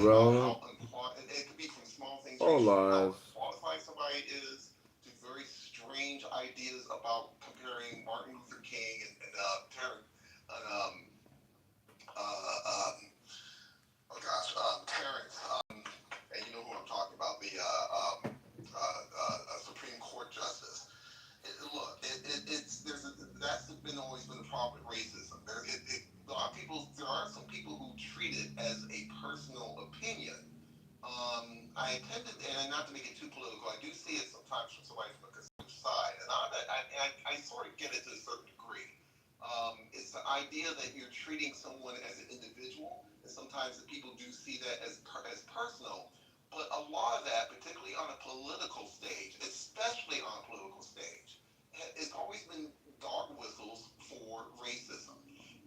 Irrelevant. how unqualified, it could be from small things All ranging from lies. how unqualified somebody is to very strange ideas about comparing Martin Luther King and oh gosh, Terrence, and you know who I'm talking about, the Supreme Court justice. That's been always been the problem with racism. A lot of people, there are some people who treat it as a personal opinion. I attended, and not to make it too political, I do see it sometimes from somebody from a conservative side, and I sort of get it to a certain degree. It's the idea that you're treating someone as an individual, and sometimes the people do see that as personal. But a lot of that, particularly on a political stage, especially on a political stage, it's always been dog whistles for racism.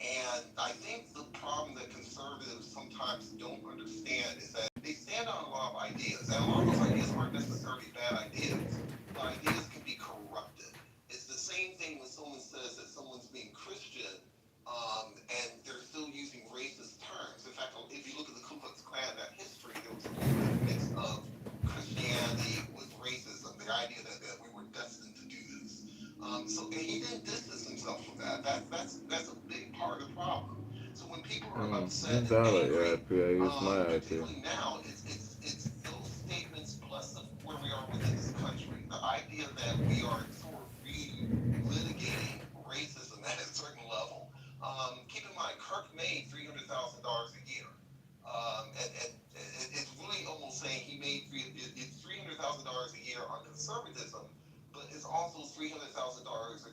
And I think the problem that conservatives sometimes don't understand is that they stand on a lot of ideas, and a lot of those ideas aren't necessarily bad ideas, but ideas can be corrupted. It's the same thing when someone says that someone's being Christian, and they're still using racist terms. In fact, if you look at the Ku Klux Klan, that history, there was a little bit of mix of Christianity with racism, the idea that we were destined to do this. And he didn't distance himself from that. That's a big part of the problem. So when people are upset and Invalid. Yeah, angry, PA. It's my idea. particularly now, it's those statements plus where we are within this country. The idea that we are sort of relitigating racism at a certain level. Keep in mind, Kirk made $300,000 a year, and it's really almost saying he made it's $300,000 a year on conservatism, but it's also $300,000 a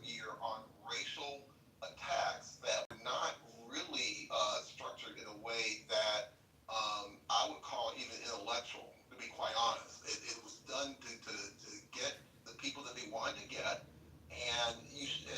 year on racial attacks that were not really structured in a way that I would call even intellectual. To be quite honest, it was done to get the people that they wanted to get, and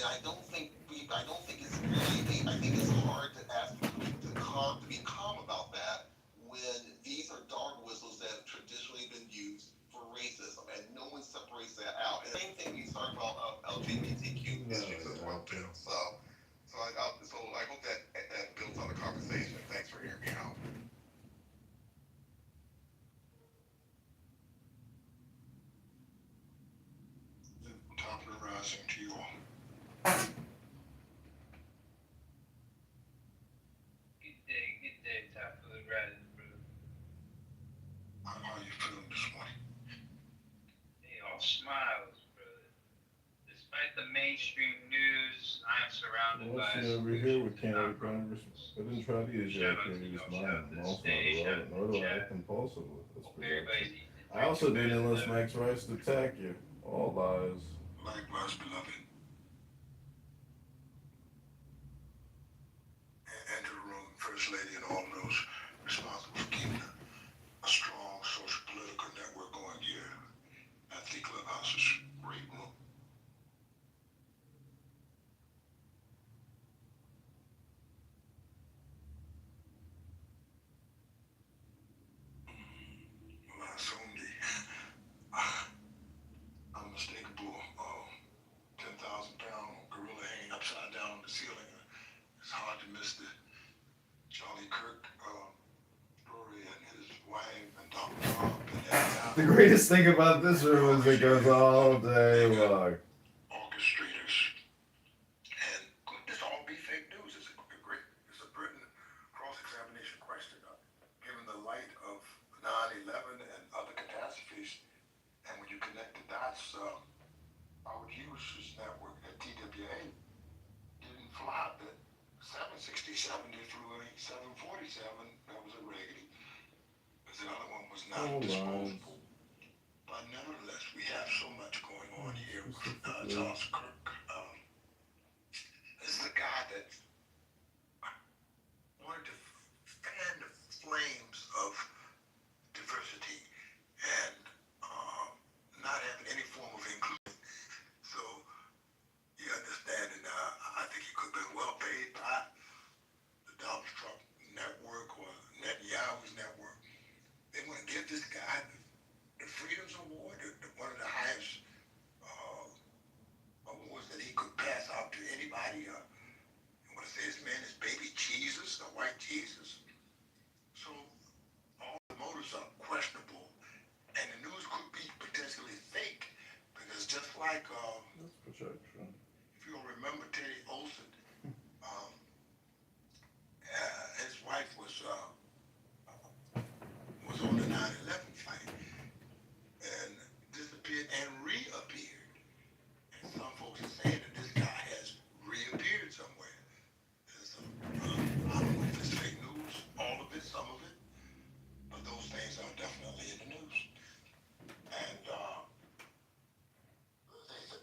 I don't think it's really. I think it's hard to ask people to be calm about that when these are dog whistles that have traditionally been used for racism, and no one separates that out. And the same thing we talk about LGBTQ No, issues as well yeah. too. So I hope that builds on the conversation. Thanks for hearing me out. Top of the rising to you all. Good day, top food rising, bro. How are you feeling this morning? They all smiles, brother. Despite the mainstream news, I am surrounded Well, by see over here solutions with and not Congressman. problems. I didn't try to use your Shout out to opinion as y'all. Shout mine. out to I'm the also not stage. Shout irrelevant, out to nor the do I act chat. impulsive with this Hope presumption. everybody's eating I and also drinking good didn't and enlist well. Max Rice to attack you. All lies. Likewise, beloved. And to the room, First Lady, and all those responsible for keeping a strong social political network going here. I think Clubhouse is a great room. Well, it's only unmistakable 10,000-pound gorilla hanging upside down on the ceiling. It's hard to miss the Charlie Kirk story and his wife and Donald Trump and The FBI greatest thing about this room is it goes all day long. orchestrators. And could this all be fake news? It's a pertinent cross-examination question. Given the light of 9/11 and other catastrophes, and when you connect the dots, Howard Hughes' network at TWA didn't fly. The 767 they flew in 747. That was a raggedy. Because the other one was not All lies. disposable. But nevertheless, we have so much going on here. Specifically. Charles Kirk. This is a guy that wanted to fan the flames of diversity and not having any form of inclusion. So you understand, and I think he could have been well paid by the Donald Trump network or Netanyahu's network. They want to give this guy the Freedoms Award, one of the highest awards structure. If you don't remember Teddy Olson, um, his wife was on the 9/11 flight and disappeared and reappeared. And some folks are saying that this guy has reappeared somewhere. And so, I don't know if it's fake news, all of it, some of it, but those things are definitely in the news. And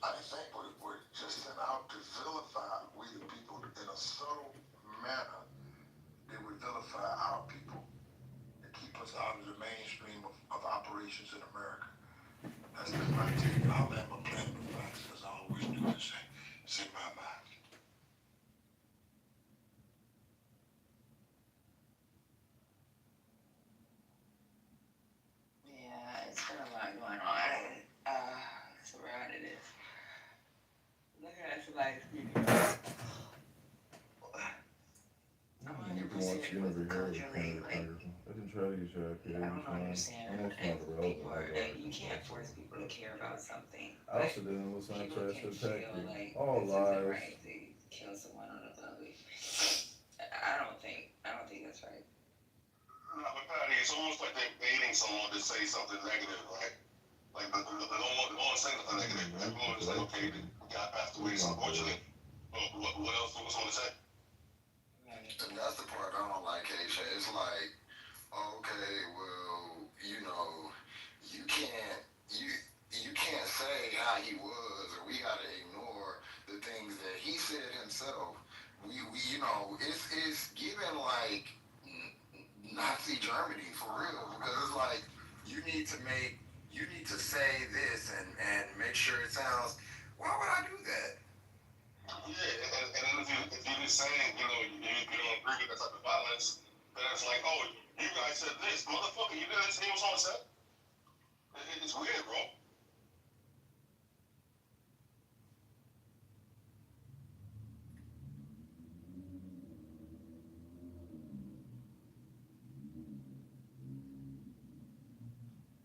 I think we're just out to vilify we the people in a subtle manner. They would vilify our people and keep us out of the mainstream of operations in America. That's just my take. I'll have my plan of facts as I always do and say my mind. Yeah, it's been a lot going on. So around it is. Looking at somebody's video. I'm You can watch 100% with the Kitover culture here. lately. I can try to use your I don't understand. Almost And not people are, relevant. and you can't force people to care about something. I also didn't listen to People trash can attack feel you. like All this isn't lies. right to kill someone on a public. I don't think that's right. No, but Patty, it's almost like they're baiting someone to say something negative, right? Like they don't want to say something negative. Everyone is like, okay, the guy passed away, so unfortunately. What else was on to say? And that's the part I don't like, Keisha. It's like, okay, well, you can't say how he was, or we gotta ignore the things that he said himself. It's given like Nazi Germany for real, because it's like you need to say this and make sure it sounds. Why would I do that? Yeah, and if you're just saying, you don't agree with that type of violence, then it's like, oh, you guys said this, motherfucker, you didn't say what someone said? It's weird, bro.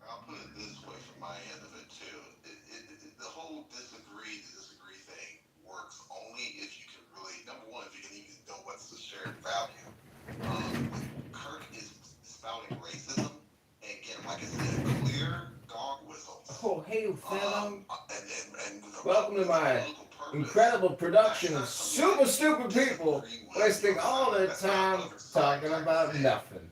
I'll put it this way from my end of it too. The whole disagree thing works only if you can really, number one, if you can even know what's the shared value. Kirk is spouting racism, and again, like I said, clear dog whistles. Oh, hey, fam. And Welcome to my incredible production of super stupid people wasting all their time talking about nothing.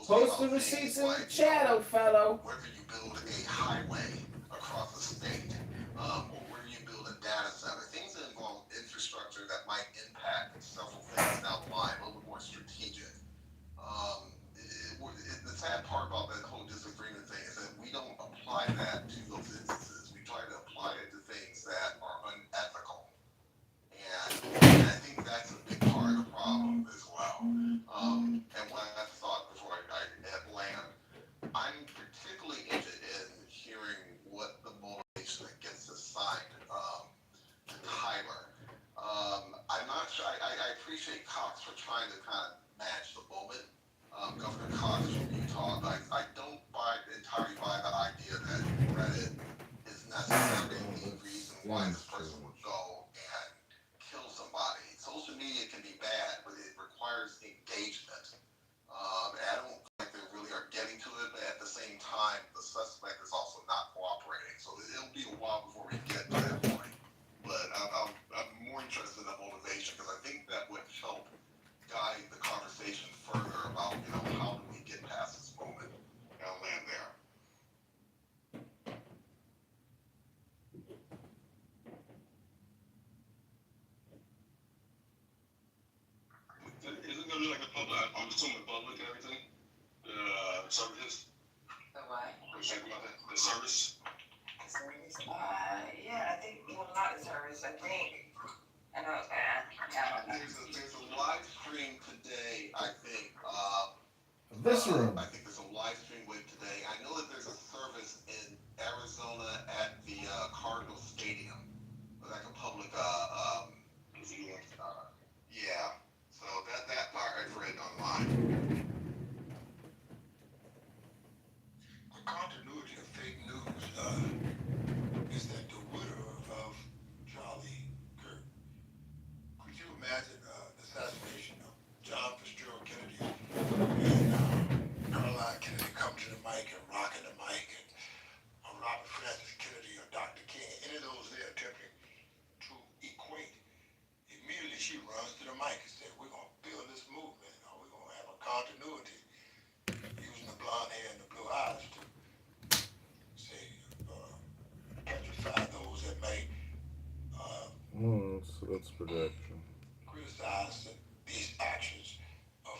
Post the receipts in the chat, oh fellow. Whether you build a highway across the state, or whether you build a data center, things that involve infrastructure that might impact several things down the line, a little bit more strategic. The sad part about that whole disagreement thing is that we don't apply that to those instances. We try to apply it to things that are unethical. And I think that's a big part of the problem as well. And one last thought before I land, I'm particularly interested in hearing what the motivation that gets assigned to Tyler. I'm not sure. I appreciate Cox for trying to kind of match the moment. Governor Cox from Utah. I don't entirely buy the idea that Reddit is necessarily the reason why this person would go and kill somebody. Social media can be bad, but it requires engagement. And I don't think they really are getting to it, but at the same time, the suspect is also not cooperating. So it'll be a while before we get to that point. But I'm more interested in the motivation because I think that would help guide the conversation further about, how do we get past this moment? And I'll land there. Is it gonna be like the public? I'm assuming the public and everything. The services. The what? What you think about that? The service. The service? Yeah, I think, not the service. I think, I know, There's a live stream today, I think. This room. I think there's a live stream wave today. I know that there's a service in Arizona at the Cardinal Stadium, like a public, yeah. So that part I've read online. The continuity of fake news is that the widow of mic and rocking the mic, and Robert Francis Kennedy or Dr. King, any of those they're attempting to equate, immediately she runs to the mic and says, we're going to build this movement, or we're going to have a continuity, using the blonde hair and the blue eyes to say, petrify those that may So that's projection. criticize these actions of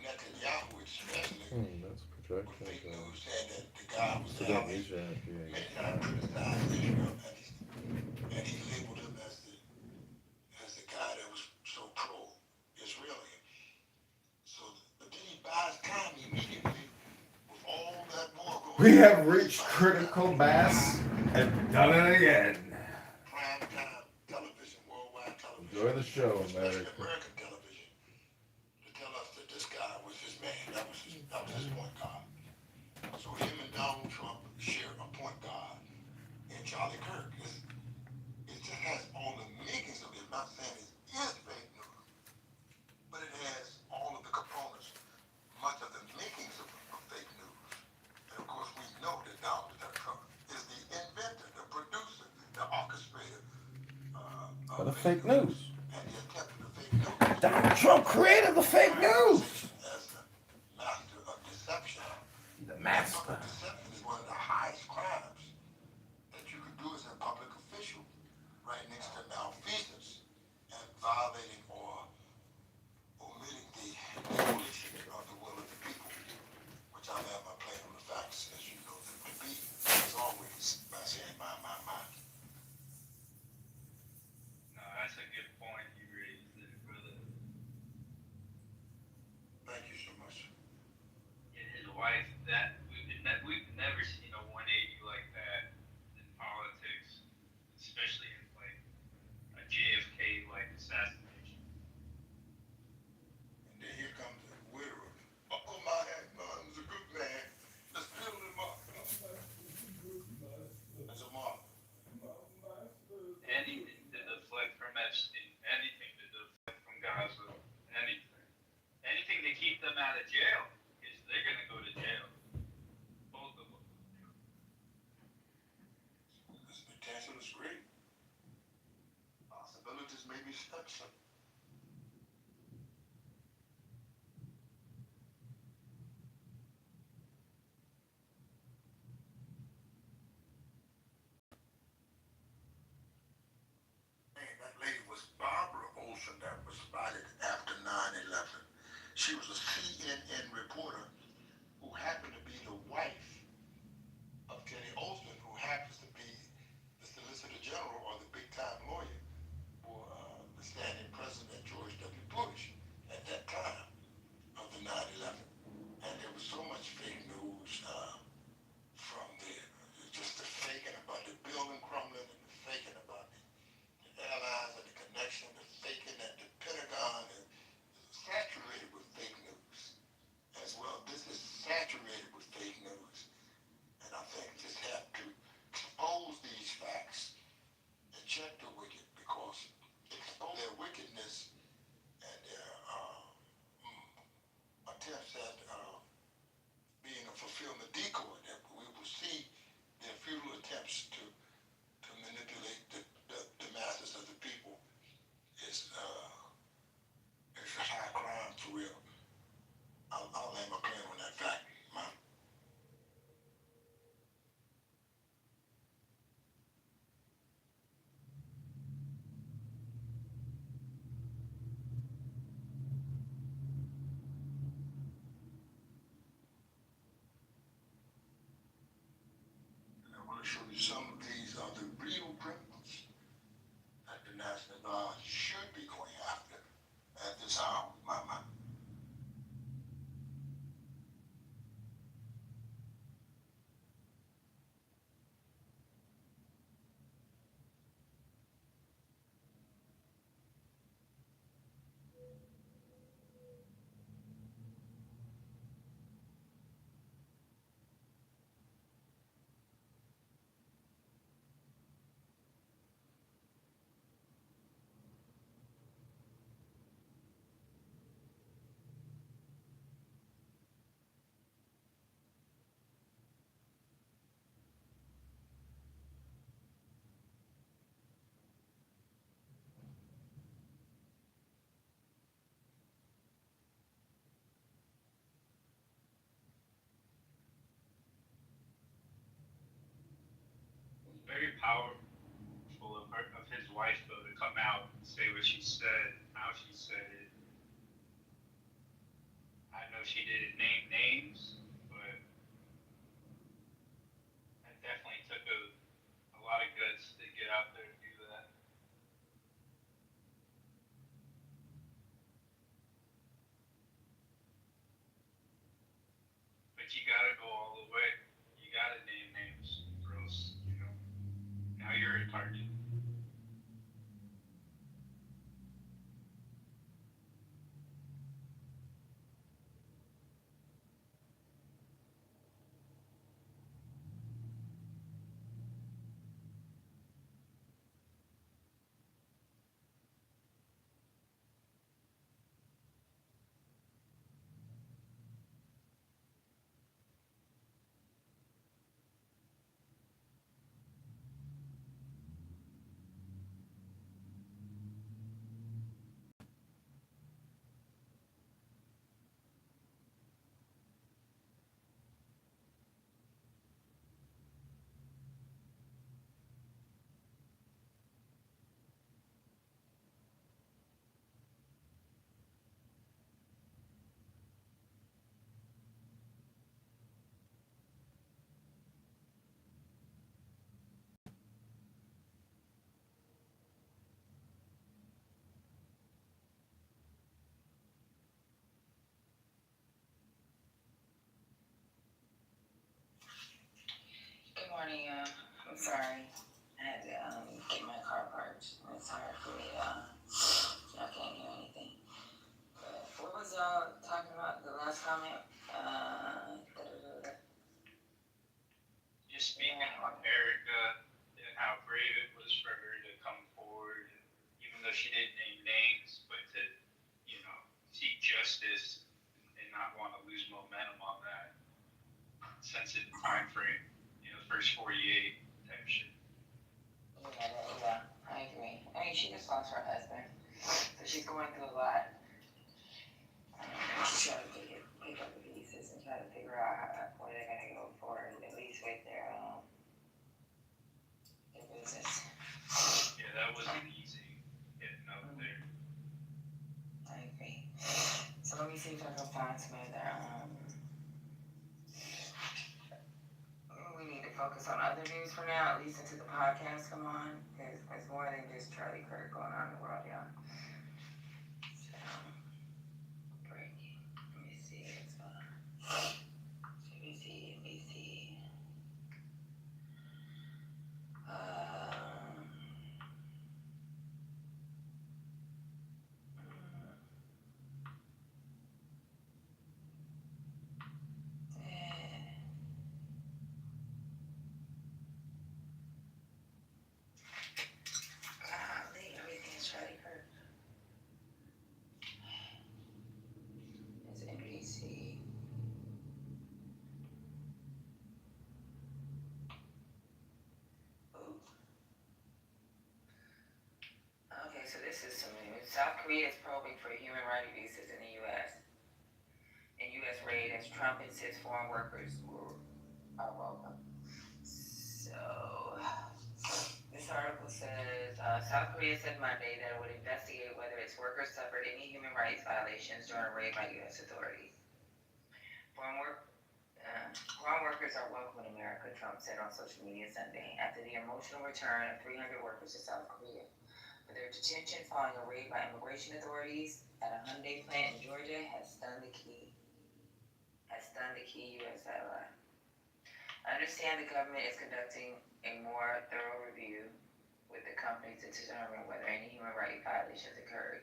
Netanyahu, especially That's with projection. fake news saying that the guy was So there. that means you're Many times criticized Israel, and he labeled him as the guy that was so pro-Israeli. So, but then he buys time immediately with all that war going on. We have reached critical mass and done it again. Prime time television, worldwide television. Enjoy the show, Especially America. American television, to tell us that this guy was his man. That was his point guard. So him and Donald Trump share a point guard in Charlie Kirk. It just has all the makings of it. I'm not saying it is fake news, but it has all of the components, much of the makings of fake news. And of course, we know that Donald Trump is the inventor, the producer, the orchestrator Of the fake news. and the attempt of the fake news. Donald Trump created the fake news. As the master of deception. The master. Deception is one of the highest crimes that you can do as a public official, right next to malfeasance and violating or omitting the volition of the will of the people, which I have my play on the facts, as you know them to be, as always, by saying my. No, that's a good point you raised there, brother. Thank you so much. And his wife, we've never seen a 180 like that in politics, especially in like a JFK like assassination. And then here comes the widower. Uncle my man was a good man. Let's build him up. That's a mark. Anything to deflect from Epstein, anything to deflect from Gaza, anything to keep them out of jail, because they're gonna go to jail, both of them. This potential is great. Possibilities may be such. That lady was Barbara Olson that was spotted after 9/11. She was a CNN reporter who happened to be the wife of Teddy Olson, who happens to be the Solicitor General or the big-time lawyer for the standing President George W. Bush at that time of the 9/11. And there was so much fake news from there. Just the faking about the building crumbling and the faking about the airlines and the connection, the faking at the Pentagon, and saturated with fake news as well. This is saturated with fake news. And I think just have to expose these facts and check the wicked, because expose their wickedness and their attempts at being a fulfillment decoy, that we will see their futile attempts to manipulate the masses of the people is a high crime for real. I'll lay my claim on that fact. And I want to show you some of these are the real criminals that the National Guard should be going after at this hour. very powerful of his wife though to come out and say what she said, how she said it. I know she didn't name names, but it definitely took a lot of guts to get out there and do that. But you gotta go all the way. You gotta name names, or else, now you're a target. Good morning, I'm sorry. I had to get my car parked. It's hard for me I can't hear anything. But what was y'all talking about? The last comment? Just speaking on Erica and how brave it was for her to come forward, and even though she didn't name names, but to, seek justice and not want to lose momentum on that sensitive time frame, first 48 type shit. Yeah, I agree. I mean, she just lost her husband, so she's going through a lot. She's trying to pick up the pieces and try to figure out where they're gonna go forward, at least with their business. Yeah, that wasn't easy getting up there. I agree. So let me see if I can find some other we need to focus on other news for now, at least until the podcast come on, because there's more than just Charlie Kirk going on in the world, y'all. So, breaking. Let me see. It's CBC, NBC. Golly, everything is Charlie Kirk. It's NBC. Ooh. Okay, so this is some news. South Korea is probing for human rights abuses in the U.S. In U.S. raid as Trump insists foreign workers are welcome. So, this article says South Korea said Monday that it would investigate whether its workers suffered any human rights violations during a raid by U.S. authorities. Foreign workers are welcome in America, Trump said on social media Sunday after the emotional return of 300 workers to South Korea. But their detention following a raid by immigration authorities at a Hyundai plant in Georgia has stunned the key U.S. ally. I understand the government is conducting a more thorough review with the company to determine whether any human rights violations occurred,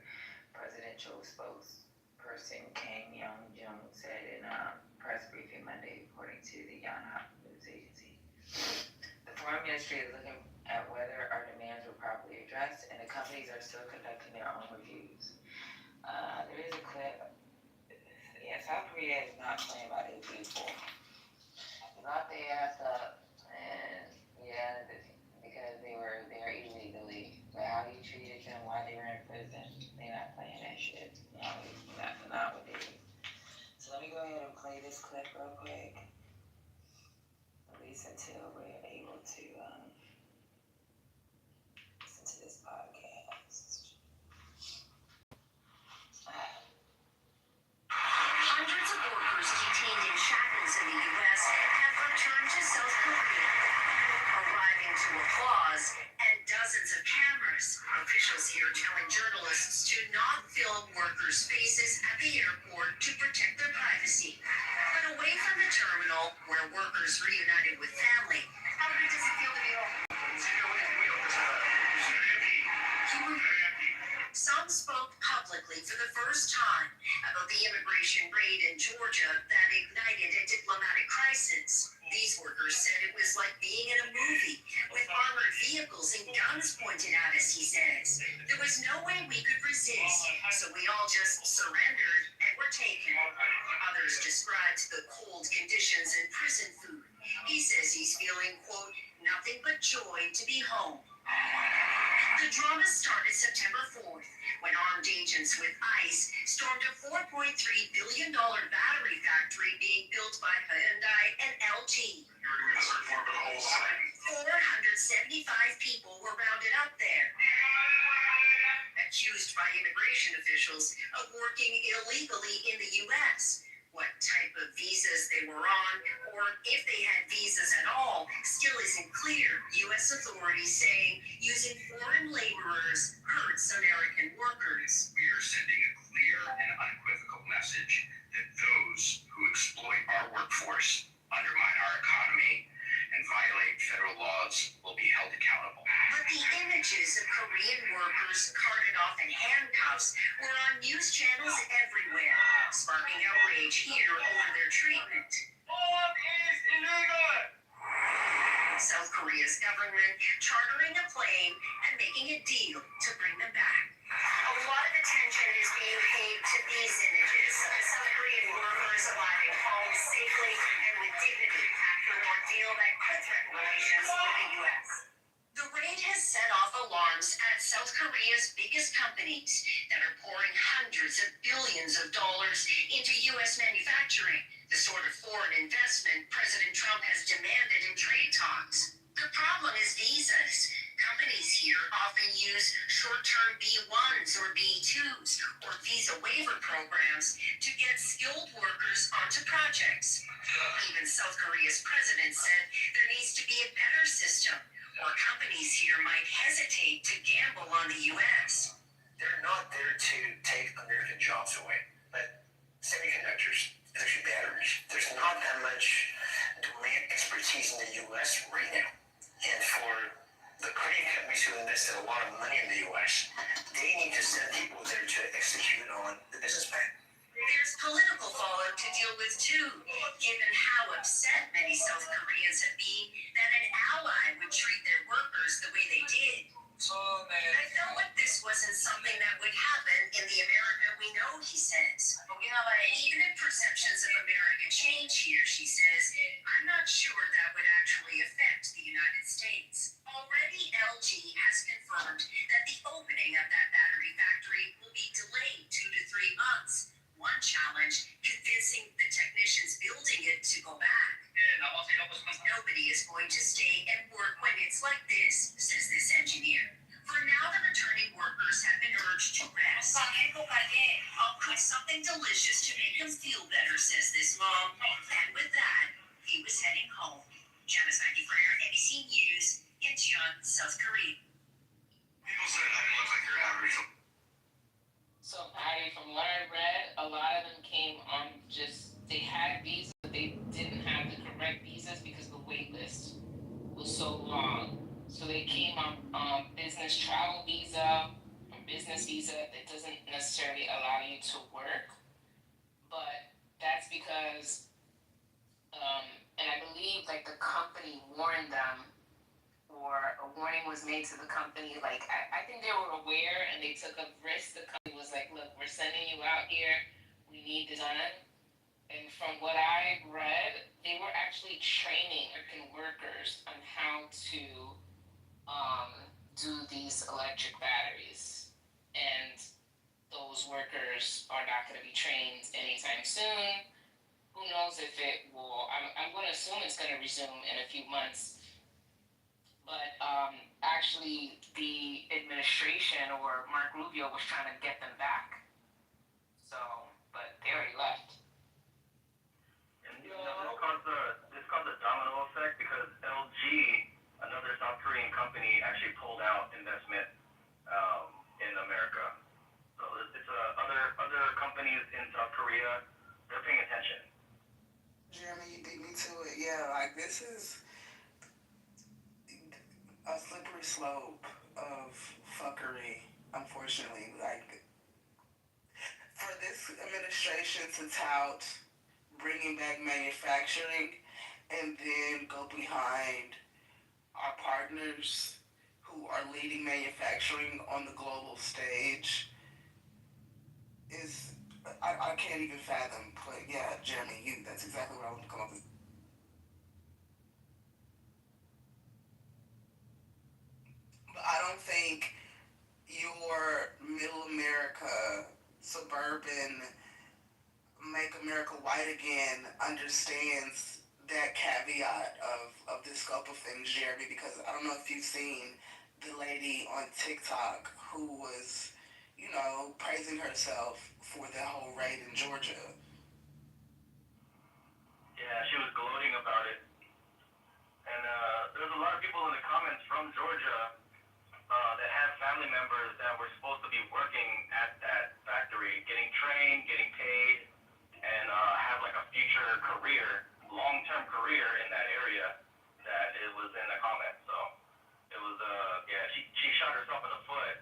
presidential spokesperson Kang Young-jung said in a press briefing Monday, according to the Yonhap news agency. The foreign ministry is looking at whether our demands were properly addressed, and the companies are still conducting their own reviews. There is a clip. Yeah, South Korea is not playing by their people. They locked their ass up, and yeah, because they were there illegally. But how you treated them while they were in prison, they're not playing that shit. No, not what they do. So let me go ahead and play this clip real quick, at least until we're able to chapels in the U.S. have returned to South Korea, arriving to applause and dozens of cameras. Officials here telling journalists to not film workers' faces at the airport to protect their privacy. But away from the terminal, where workers reunited with family, how good does it feel to be home? Some spoke publicly for the first time about the immigration raid in Georgia that ignited a diplomatic crisis. These workers said it was like being in a movie with armored vehicles and guns pointed at us, he says. There was no way we could resist, so we all just surrendered and were taken. Others described the cold conditions and prison food. He says he's feeling, quote, nothing but joy to be home. The drama started September 4th when armed agents with ICE stormed a $4.3 billion battery factory being built by Hyundai and LG. 475 people were rounded up there, accused by immigration officials of working illegally in the U.S. What type of visas they were on, or if they had visas at all, still isn't clear. U.S. authorities saying using foreign laborers hurts American workers. We are sending a clear and unequivocal message that those who exploit our workforce, undermine our economy, and violate federal laws will be held accountable. But the images of Korean workers carted off in handcuffs were on news channels everywhere, sparking outrage here over their treatment. South Korea's government chartering a plane and making a deal to bring them back. A lot of attention is being paid to these images of the South Korean workers arriving home safely and with dignity after an ordeal that could threaten relations with the U.S. The raid has set off alarms at South Korea's biggest companies that are pouring hundreds of billions of dollars into U.S. manufacturing, the sort of foreign investment President Trump has demanded in trade talks. The problem is visas. Companies here often use short-term B1s or B2s or visa waiver programs to get skilled workers onto projects. Even South Korea's president said there needs to be a better system, or companies here might hesitate to gamble on the U.S. They're not there to take American jobs away, but semiconductors, especially batteries, there's not that much domain expertise in the U.S. right now. And for the Korean companies who invested a lot of money in the U.S., they need to send people there to execute on the business plan. There's political fallout to deal with too, given how upset many South Koreans have been that an ally would treat their workers the way they did. I felt like this wasn't something that would happen in the America we know, he says. Even if perceptions of America change here, she says, I'm not sure that would actually affect the United States. Already, LG has confirmed that the opening of that battery factory will be delayed 2 to 3 months. One challenge, convincing the technicians building it to go back. Nobody is going to stay and work when it's like this, says this engineer. For now, the returning workers have been urged to rest. I'll cook something delicious to make them feel better, says this mom. And with that, he was heading home. Janice Maggie Frere, NBC News, Incheon, South Korea. People said I didn't look like your average. So, Patty, from what I read, a lot of them came on they had visas, but they didn't have the correct visas because the wait list was so long. So they came on business travel visa, or business visa that doesn't necessarily allow you to work. But that's because, and I believe like the company warned them, or a warning was made to the company. Like, I think they were aware and they took a risk. The company was like, look, we're sending you out here. We need this done. And from what I read, they were actually training American workers on how to do these electric batteries. And those workers are not going to be trained anytime soon. Who knows if it will, I'm going to assume it's going to resume in a few months. But actually, the administration or Mark Rubio was trying to get them back. So, but they already left. And company actually pulled out investment in America. So it's other companies in South Korea, they're paying attention. Jeremy, you beat me to it. Yeah, like this is a slippery slope of fuckery, unfortunately. Like, for this administration to tout bringing back manufacturing and then go behind our partners who are leading manufacturing on the global stage is, I can't even fathom. But yeah, Jeremy, that's exactly what I want to come up with. But I don't think your middle America, suburban, make America white again understands that caveat of the scope of things, Jeremy, because I don't know if you've seen the lady on TikTok who was, praising herself for the whole raid in Georgia. Yeah, she was gloating about it. And there's a lot of people in the comments from Georgia that have family members that were supposed to be working at that factory, getting trained, getting paid, and have like a future career, long-term career in that area. That it was in the comments. So it was yeah, she shot herself in the foot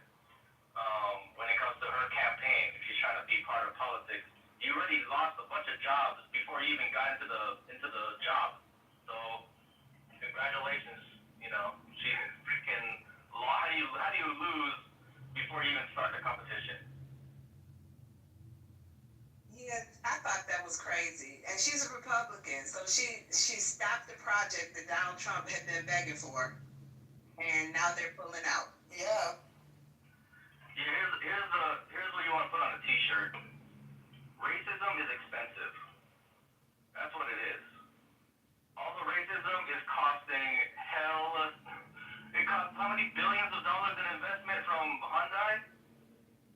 when it comes to her campaign. If she's trying to be part of politics, you already lost a bunch of jobs before you even got into the job. So congratulations, she's freaking. How do you lose before you even start the competition? Yeah, I thought that was crazy. And she's a Republican, so she stopped the project that Donald Trump had been begging for, and now they're pulling out. Yeah. Yeah, here's what you want to put on a T-shirt. Racism is expensive. That's what it is. All the racism is costing hell. It costs how many billions of dollars in investment from Hyundai,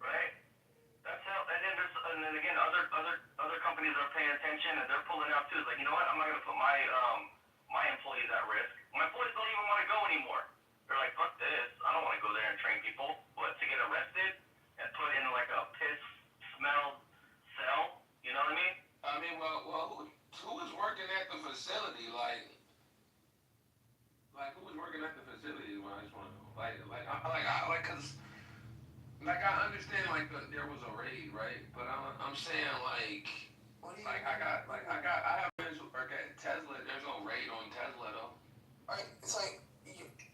right? That's hell. And then again, other companies are paying attention and they're pulling out too. It's like, you know what? I'm not gonna put my employees at risk. My employees don't even want to go anymore. They're like, fuck this. I don't want to go there and train people. What, to get arrested and put in like a piss smell cell? You know what I mean? I mean, well, who was working at the facility? Like who was working at the facility? Well, I just want to know. Cause I understand there was a raid, right? But I'm saying I have friends who work at Tesla. There's no raid on Tesla though. It's like,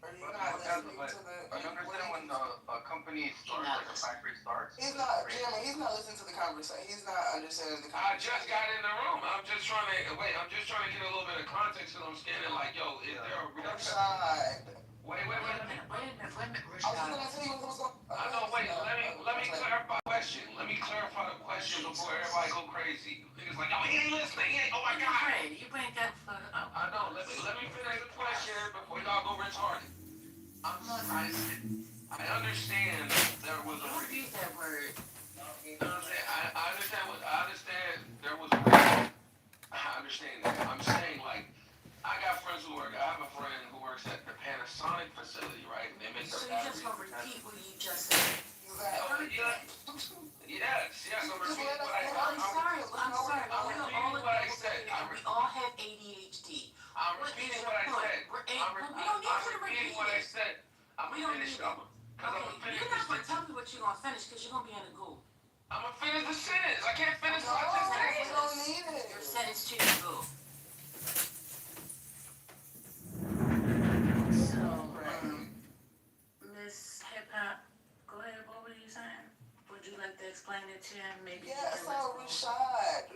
are you not listening to the? You understand when a company starts, like a factory starts? He's not, Jeremy. He's not listening to the conversation. He's not understanding the I conversation. just got in the room. I'm just trying to get a little bit of context, and I'm scanning like, yo, is there a Rashad. Wait. Wait a minute, I was Rashad. gonna tell you what was going on. I know. Wait. Let me clarify the question. Let me clarify the question before everybody go crazy. Niggas like, yo, he ain't listening. Oh my god. You bring that for. I know. Let me finish the question before y'all go retarded. I understand there was a. Don't use that word. You know what I'm saying? I understand there was a reason. I understand that. I'm saying I got friends who work. I have a friend who works at the Panasonic facility, right? They make So the you just gonna repeat what you just said? Yes, I'm repeating what I I'm sorry. said. We all have ADHD. I'm repeating what I said. We don't need you to repeat what I it. said. I'm We don't finished. need it. Okay, you're not gonna tell me what you're gonna finish because you're gonna be in a goo. I'm gonna finish the sentence. I can't finish what I just We said. don't need it. Your sentence to the goo. So, Miss Hip Hop, go ahead. What were you saying? Would you like to explain it to him? Maybe. Yeah, so Rashad,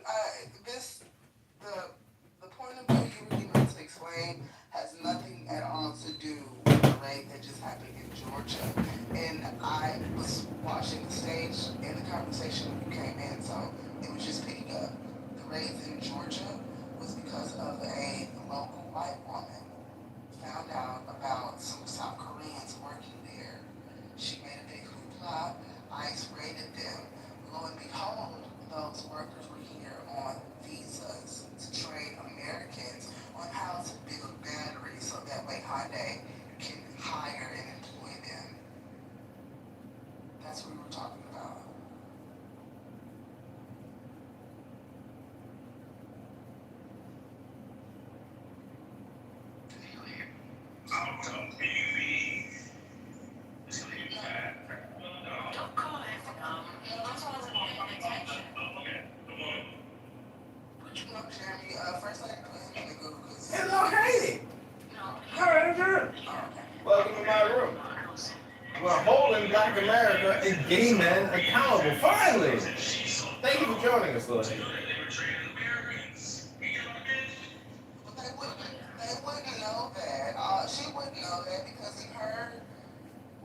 the point of view you were given to explain has nothing at all to do with the raid that just happened in Georgia. And I was watching the stage in the conversation when you came in, so it was just picking up. The raid in Georgia was because of a local white woman found out about some South Koreans working there. She made a big hoopla. ICE raided them. Lo and behold, those workers were here on visas to train Americans on how to build batteries so that way Hyundai can hire Don't call it. That's why I wasn't paying attention. What you know, Jeremy? First I put him in the Google because. Hello, Haiti. How are you doing? Welcome to my room. We're holding Black America and gay men accountable. Finally! Thank you for joining us, Lily. They wouldn't know that. She wouldn't know that because in her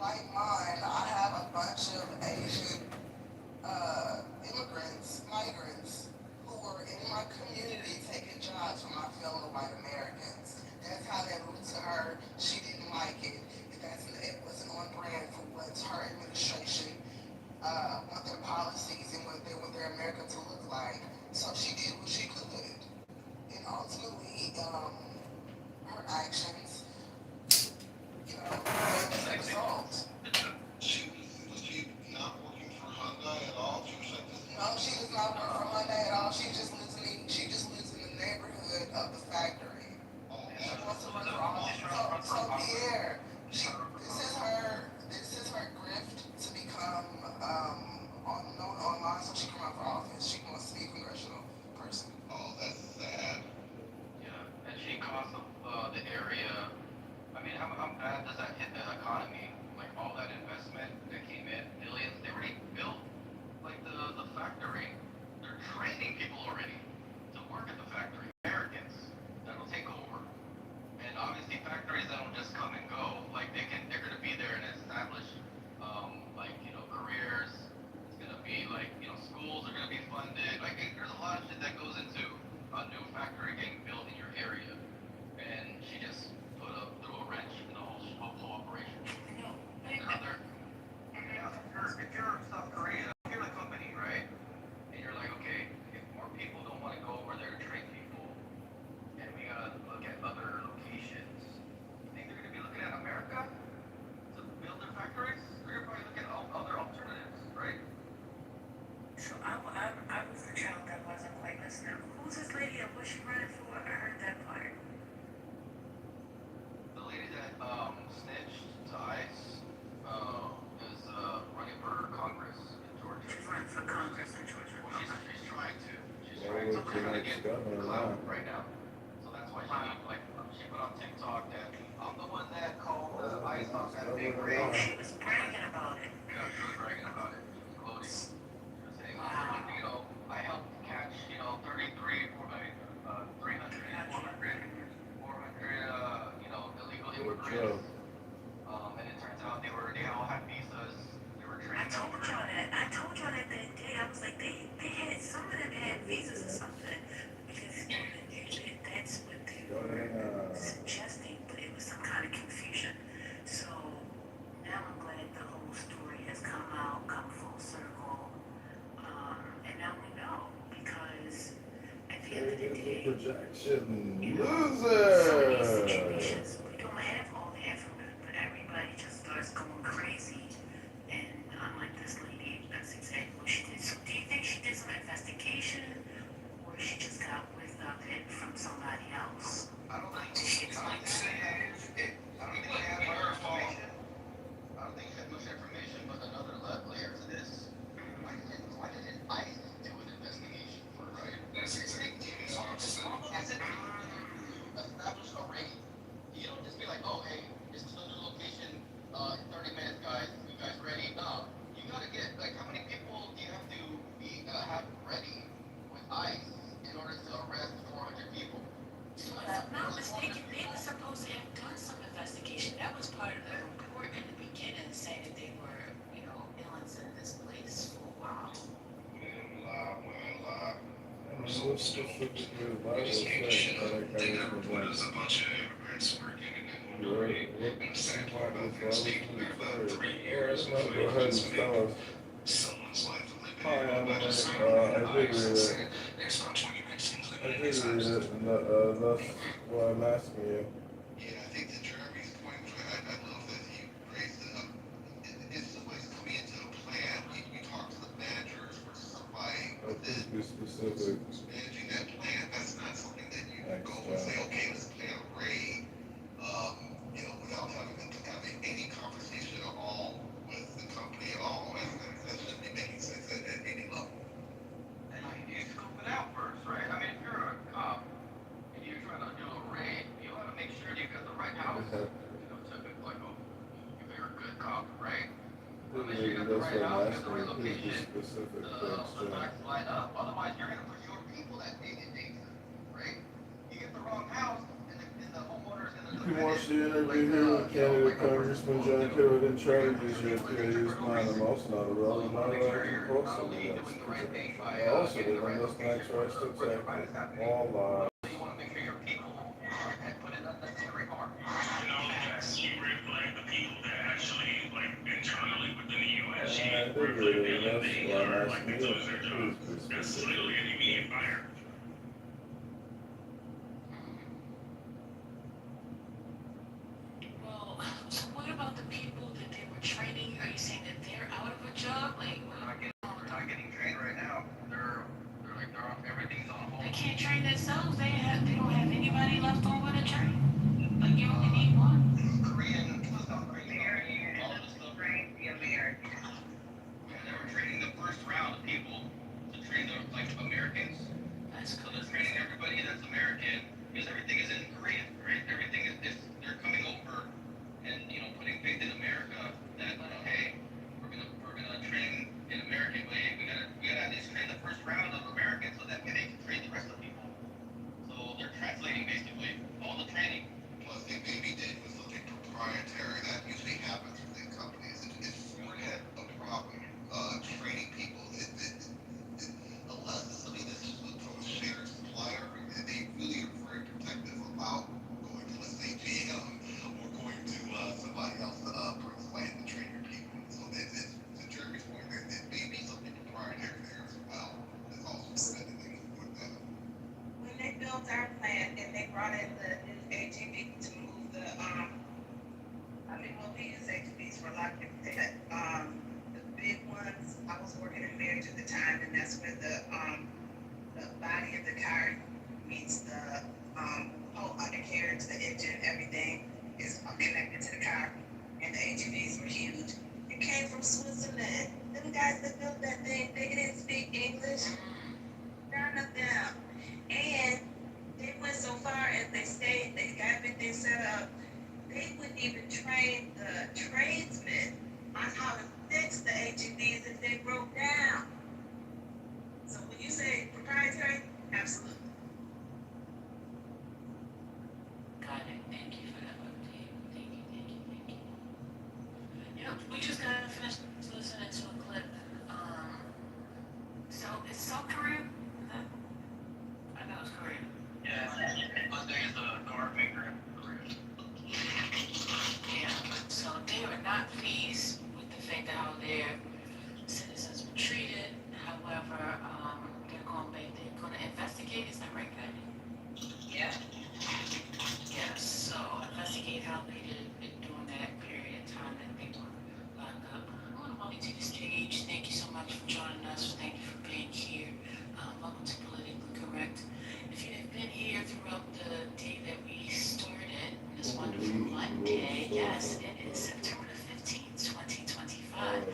like mine, I have a bunch of Asian migrants, who were in my community taking jobs from my fellow white Americans. That's how that moved to her. She didn't like it. It wasn't on brand for what her administration want their policies and what they want their America to look like. So she did what she could. And ultimately, her actions, led to the result. Was she not working for Hyundai at all? She was like this. No, she does not work for Hyundai at all. She just lives in the neighborhood of the factory. She wants to work for all. So Pierre, this is her grift to become known online so she can run for office. She wants to be a congressional person. Oh, that's sad. Yeah, and she cost the area. I mean, how bad does that hit the economy? Like all that investment that came in, billions. They already built like the factory. They're training people already to work at the factory. Americans that'll take over. And obviously factories that don't just come and go. Like they're gonna be there and establish careers. It's gonna be schools are gonna be funded. Like there's a lot of shit that goes into a new factory getting built in your area. And she just threw a wrench in the whole operation. If you're South Korea, if you're a company, right? And you're like, okay, if more people don't want to go over there to train people, and we gotta look at other locations, you think they're gonna be looking at America to build their factories? They're gonna probably look at other alternatives, right? So I was the child that wasn't quite listening. Who's this lady and what's she running for? I heard that part. The lady that snitched to ICE is running for Congress in Georgia. She's running for Congress in Georgia. Well, she's trying to. She's trying to get clout right now. So that's why she put on TikTok that I'm the one that called ICE on that big raid. She was bragging about it. Yeah, she was bragging about it. She was gloating. She was saying, I helped catch, 33, 300, 400, illegal immigrants. And it turns out they all had visas. They were I trained. told y'all that day. I was like, they had, some of them had visas or something. Because that's what they were suggesting, but it was some kind of confusion. So now I'm glad the whole story has come full circle. And now we know, because at the end of the day, Projection some of these loser. situations, we don't have all the information, but everybody just starts going crazy. And unlike this lady, that's exactly what she did. So do you think she did some investigation, or she just got whipped up it from somebody else? I don't think they had much information, but another layer to this. Why didn't ICE do an investigation first? Right. That's exactly as it establish a raid. You don't just be like, oh hey, this is a new location, in 30 minutes guys, you guys ready? No. You gotta get how many people do you have to have ready with ICE in order to arrest 400 people? If I'm not mistaken, they were supposed to have done some investigation. That was part of the report in the beginning, saying that they were, villains in this place for a while. So specifically, why was that? They never put us a bunch of immigrants working in Illinois. And the sad part about this, they were about 3 years before someone's life living in by the same lives. There's about 20 Mexicans living in this house. That's why I'm asking you. Yeah, I think to Jeremy's point, I love that he raised it up. It's always coming into a plan. You talk to the managers versus somebody Please be specific. who's managing that plan. That's not something that you Thanks, go and say, John. okay, let's plan a raid. With took it like, oh, if you're a good cop, right? Unless you Maybe got the that's right what I'm house, you got the asking. right Who's the location, specific the question? facts line up. Otherwise, you're gonna put your people that dig in danger, right? You get the wrong house, and the homeowner's gonna If you defend watch it. the interview here with candidate Congressman John Kitover didn't try to use your PA's mind the most not irrelevant, not allowed to post some of that. I also didn't listen to express exactly all lies. You wanna make sure your people and put in unnecessary harm. Yes, you reflect the people that actually, like, internally within the U.S., you I reflect agree, them and that's they why I'm are, like, asking they you. lose their jobs. Please be That's specific. literally an immediate fire. Well, so what about the people that they were training? Are you saying that they're out of a job? Like, They're not getting trained right now. They're like, everything's on hold. they can't train themselves. They don't have anybody left over to train. Like, you only need one. Korean, South Korean, all of this stuff. Train the American. And they were training the first round of people to train the, like, Americans. That's So cool. they're training everybody that's American, because everything is in Korean, right? Everything is they're coming over and, putting faith in America that, hey, we're gonna train in American way. We gotta at least train the first round of Americans so that way they can train the rest of the people. So they're translating basically all the training. Plus, they maybe did was something proprietary that usually happens within companies. If Ford had a problem training people, unless it's something that's just from a shared supplier, they really are very protective about going to, let's say, GM or going to somebody else for plan to train your people. So to Jeremy's point, there may be something proprietary there as well. That's also preventing things with that. When they built our plant and they brought in the new AGV to move we use AGVs for a lot of different things. The big ones, I was working in marriage at the time, and that's where the body of the car meets the whole undercarriage, the engine, everything is connected to the car, and the AGVs were huge. It came from Switzerland. Them guys that built that thing, they didn't speak English. None of them. And they went so far as they got everything set up. They wouldn't even train the tradesmen on how to fix the AGVs if they broke down. So when you say proprietary, absolutely. Got it. Thank you for that update. Thank you. We just got finished listening to a clip. So it's South Korea? I know it's Korea. Yeah, Monday is the car maker. Yeah, so they are not pleased with the fact that how their citizens were treated. However, they're going to investigate. Is that right, Patty? Yeah. Yeah, so investigate how they did it during that period of time that they were locked up. I want to welcome you to the stage. Thank you so much for joining us. Thank you for being here. Welcome to Politically Correct. If you have been here throughout the day that we started, this wonderful Monday, yes, it is September the 15th, 2025,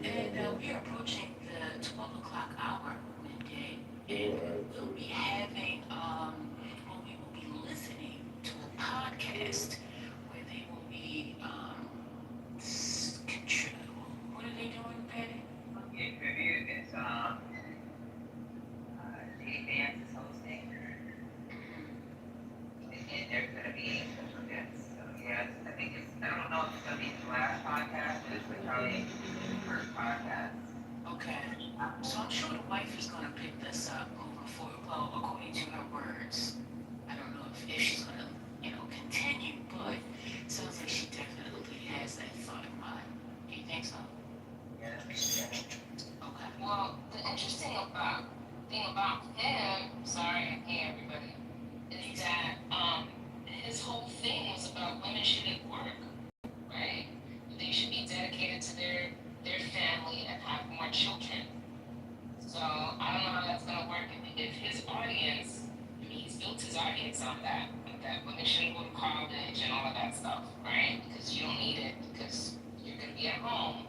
and we are approaching the 12 o'clock hour midday, and we'll be having, we will be listening to a podcast where they will be, what are they doing, Patty? Okay, tribute is J Vance is hosting, and there's gonna be special guests. So yeah, I think I don't know if it's gonna be the last podcast, but it's probably the first podcast. Okay, so I'm sure the wife is gonna pick this up moving forward. Well, according to her words, I don't know if she's gonna, continue, but it sounds like she definitely has that thought in mind. Do you think so? Yeah. Okay. Well, the interesting thing about him, sorry, hey everybody, is that his whole thing was about women shouldn't work, right? They should be dedicated to their family and have more children. So I don't know how that's gonna work if his audience, he's built his audience on that women shouldn't go to college and all of that stuff, right? Because you don't need it, because you're gonna be at home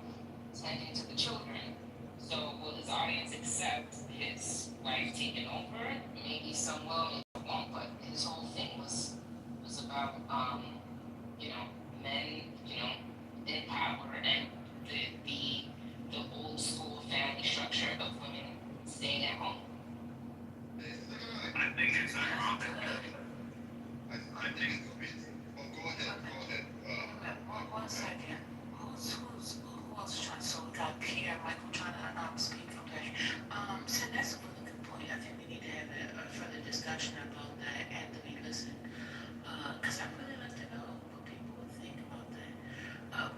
tending to the children. So will his audience accept his wife taking over? Maybe some will, maybe some won't, but his whole thing was about men, in power and the old school family structure of women staying at home. I think it's ironic. I think it's gonna be. Oh, go ahead. One second. Who else trying? So we got Peter, Michael trying to speak from there. So that's a really good point. I think we need to have a further discussion about that after we listen. Because I really like to know what people would think about that.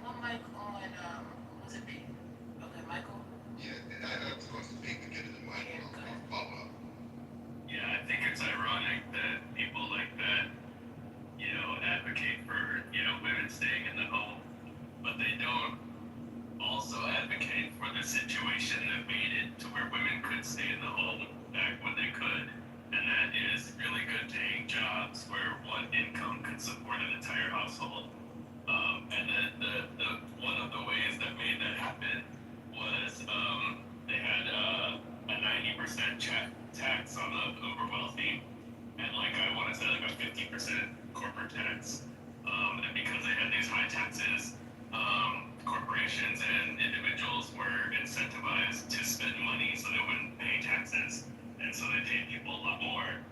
One mic on, was it Pete? Okay, Michael? Yeah, and I was going to speak to get to the mic. Yeah, go ahead. Follow up. Yeah, I think it's ironic that people like that, advocate for, women staying in the home, but they don't also advocate for the situation that made it to where women could stay in the home back when they could. And that is really good paying jobs where one income could support an entire household. And then the one of the ways that made that happen was they had a 90% tax on the uber wealthy, and I want to say a 50% corporate tax. And because they had these high taxes, corporations and individuals were incentivized to spend money so they wouldn't pay taxes, and so they paid people a lot more.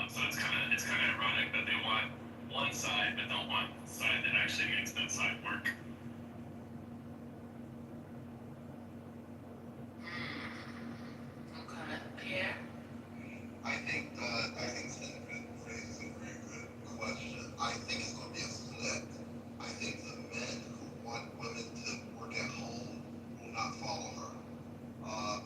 So it's kind of ironic that they want one side but don't want the side that actually makes that side work. Okay, Pierre? I think Senator raises a very good question. I think it's going to be a split. I think the men who want women to work at home will not follow her.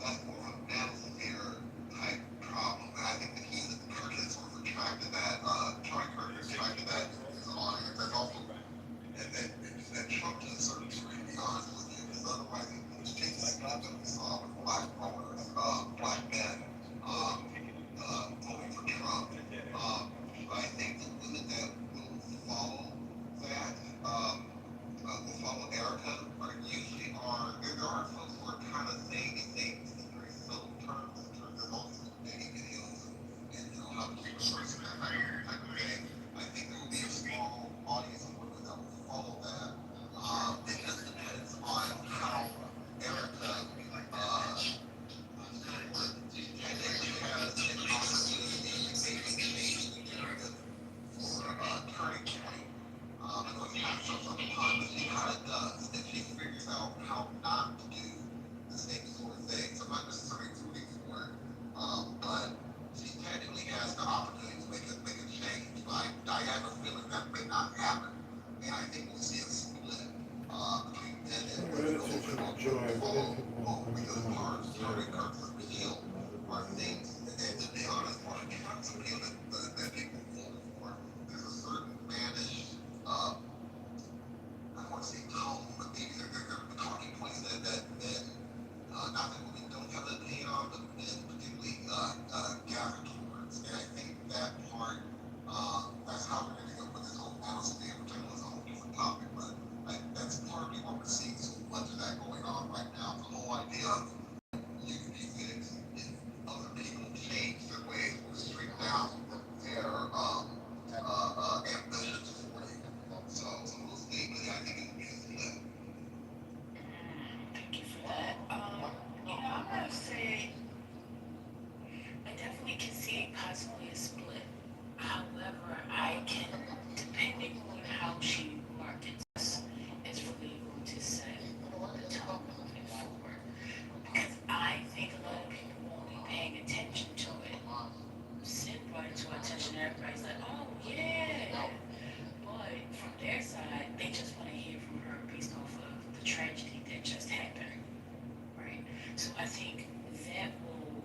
That's more of a manosphere type problem. And I think that Kirk has sort of retracted that. Charlie Kirk has retracted that in his audience. That's also, and Trump to a certain degree, to be honest with you, because otherwise it was just like that we saw with black voters, black men, voting for Trump. But I think the women that will follow that, will follow Erica, there are folks who are kind of saying these things in very subtle terms in terms of all these dating videos and how to keep a person type of thing. I think there will be a small audience of women that will follow that. It just depends on how Erica, technically has an opportunity to make a change in the narrative for turning point. I know it's kind of shows on the time, but she kind of does. If she figures out how not to do the same sort of things, I'm not necessarily rooting for it, but she technically has the opportunity to make a change. But I have a feeling that may not happen, and I think we'll see a split between men and women because part of Charlie Kirk's appeal are things, and to be honest, part of Trump's appeal that people vote for. There's a certain mannish, I don't want to say tone, but maybe they're talking points that men, not that women don't have an opinion on, but men particularly gather towards. And I think that part, that's how we're ending up with this whole manosphere, which I know is a whole different topic, but that's partly what we're seeing so much of that going on right now. The whole idea of you can be fixed if other people change their ways or straighten down their ambitions for you. So we'll see, but I think it'll be a split. Thank you for that. I'm gonna say I definitely can see possibly a split. However, I can, depending on how she markets, is really going to set the tone moving forward. Because I think a lot of people won't be paying attention to it. Sin brought it to our attention, everybody's like, oh yeah. But from their side, they just want to hear from her based off of the tragedy that just happened, right? So I think that will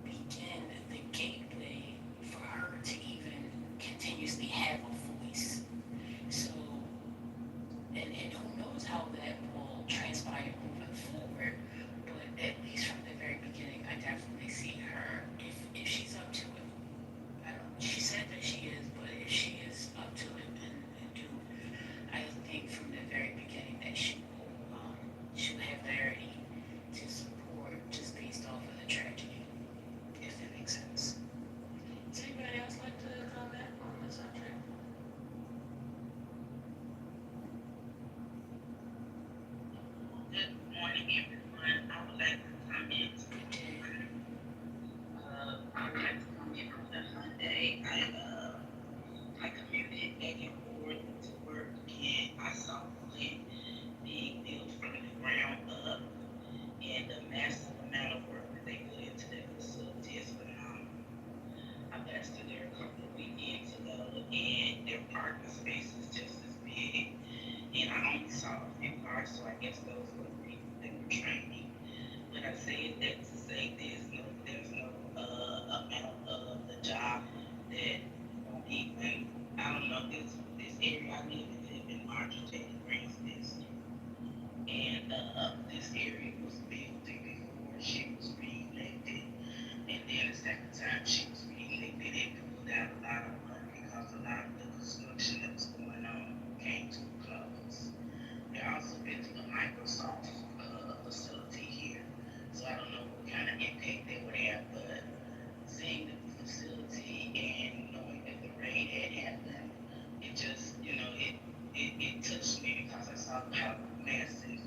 begin the gateway for her to even continuously have a voice. So, and who knows how that will transpire moving forward, but at least from the very beginning, I definitely see her, if she's up to it. I don't, she said that she is, but if she is up to it and do, I think from the very beginning that she'll have clarity to support just based off of the tragedy, if that makes sense. Does anybody else like to comment on the subject? morning, everyone. I would like to comment. I would like to comment on the Hyundai. I commuted back and forth to work, and I saw the plant being built from the ground up, and the massive amount of work that they put into that facility is phenomenal. I passed through there a couple of weekends ago, and their parking space is just as big. And I only saw a few cars, so I guess those were the people that were training. But I say that to say there's no amount of the job that won't even, I don't know, this area I live in has been Marjorie Taylor Greene's business. And this area was built before she was reelected. And then the second time she was reelected, it pulled out a lot of money because a lot of the construction that was going on came to a close. They're also building a Microsoft facility here. So I don't know what kind of impact they would have, but seeing the facility and knowing that the raid had happened, it just, it touched me because I saw how massive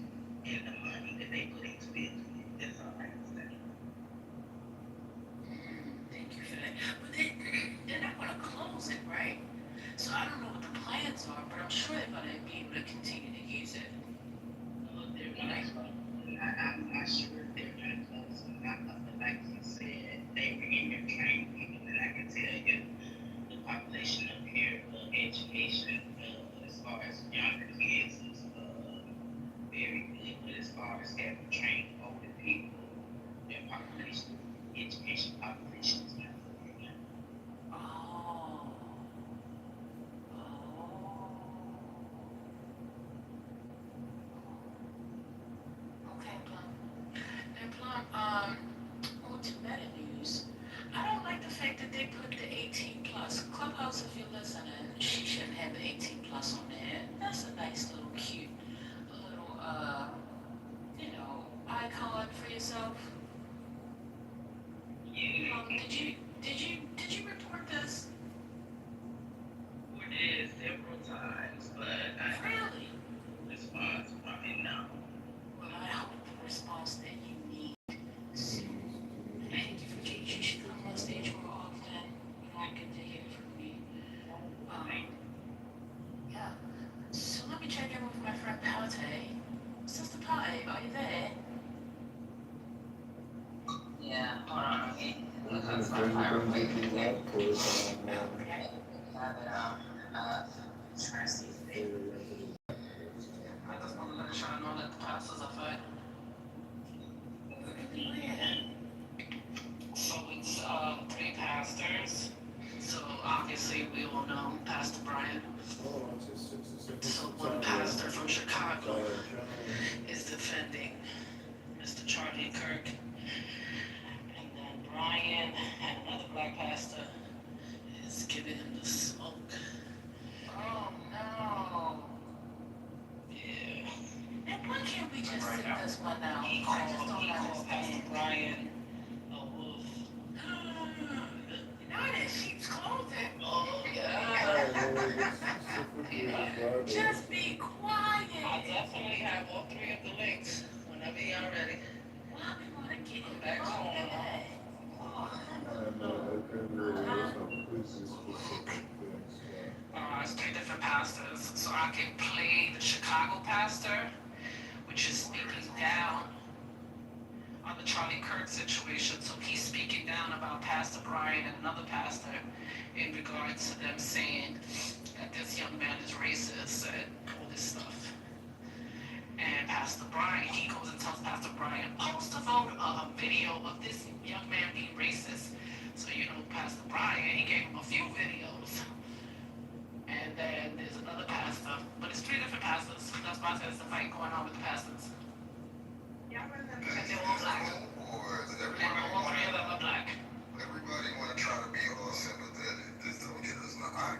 and the money that they put into building it. That's all I can say. Thank you for that. But they're not going to close it, right? So I don't know what the plans are, but I'm sure they're going to be able to continue to use it. They're not closing. I'm not sure if they're not closing. But like you said, they were in there training people, and I can tell you the population up here, education, as far as younger kids, is very good. But as far as having trained older people, their population, education population is not good right now. Oh. Okay, Plum. And Plum, on to better news. I don't like the fact that they put the 18 plus. Clubhouse, if you're listening, she shouldn't have the 18 plus on there. That's a nice little cute little icon for yourself. Yeah. Did you report this? We did several times, but I Really? response probably no. Well, I hope the response that you need soon. And you should come on stage more often. I get to hear from you. Yeah. So let me check in with my friend Pate. Sister Pate, are you there? Yeah, hold on. Okay. I'm Look gonna up bring Spotify real quick. the Okay. life course on Have it trying to see if they. I just want to let y'all know that the pastors are fine. So it's 3 pastors. So obviously we all know Pastor Brian. Oh, it's just 66. So one pastor from Chicago is defending Mr. Charlie Kirk. And then Brian and another black pastor is giving him the smoke. Oh no. Yeah. And why can't we just sit this one out? I just don't understand. Brian a wolf. Not in sheep's clothing. Oh, yeah. Just be quiet. I definitely have all 3 of the links whenever y'all ready. Why we want to get him back home? It's 3 different pastors. So I can play the Chicago pastor, which is speaking down on the Charlie Kirk situation. So he's speaking down about Pastor Brian and another pastor in regards to them saying that this young man is racist and all this stuff. And Pastor Brian, he goes and tells Pastor Brian, post a video of this young man being racist. So Pastor Brian, he gave him a few videos. And then there's another pastor, but it's 3 different pastors. That's why I said it's a fight going on with the pastors. Y'all remember And they're all black. And all 3 of them are black. Everybody want to try to be all sympathetic. This don't get us nothing.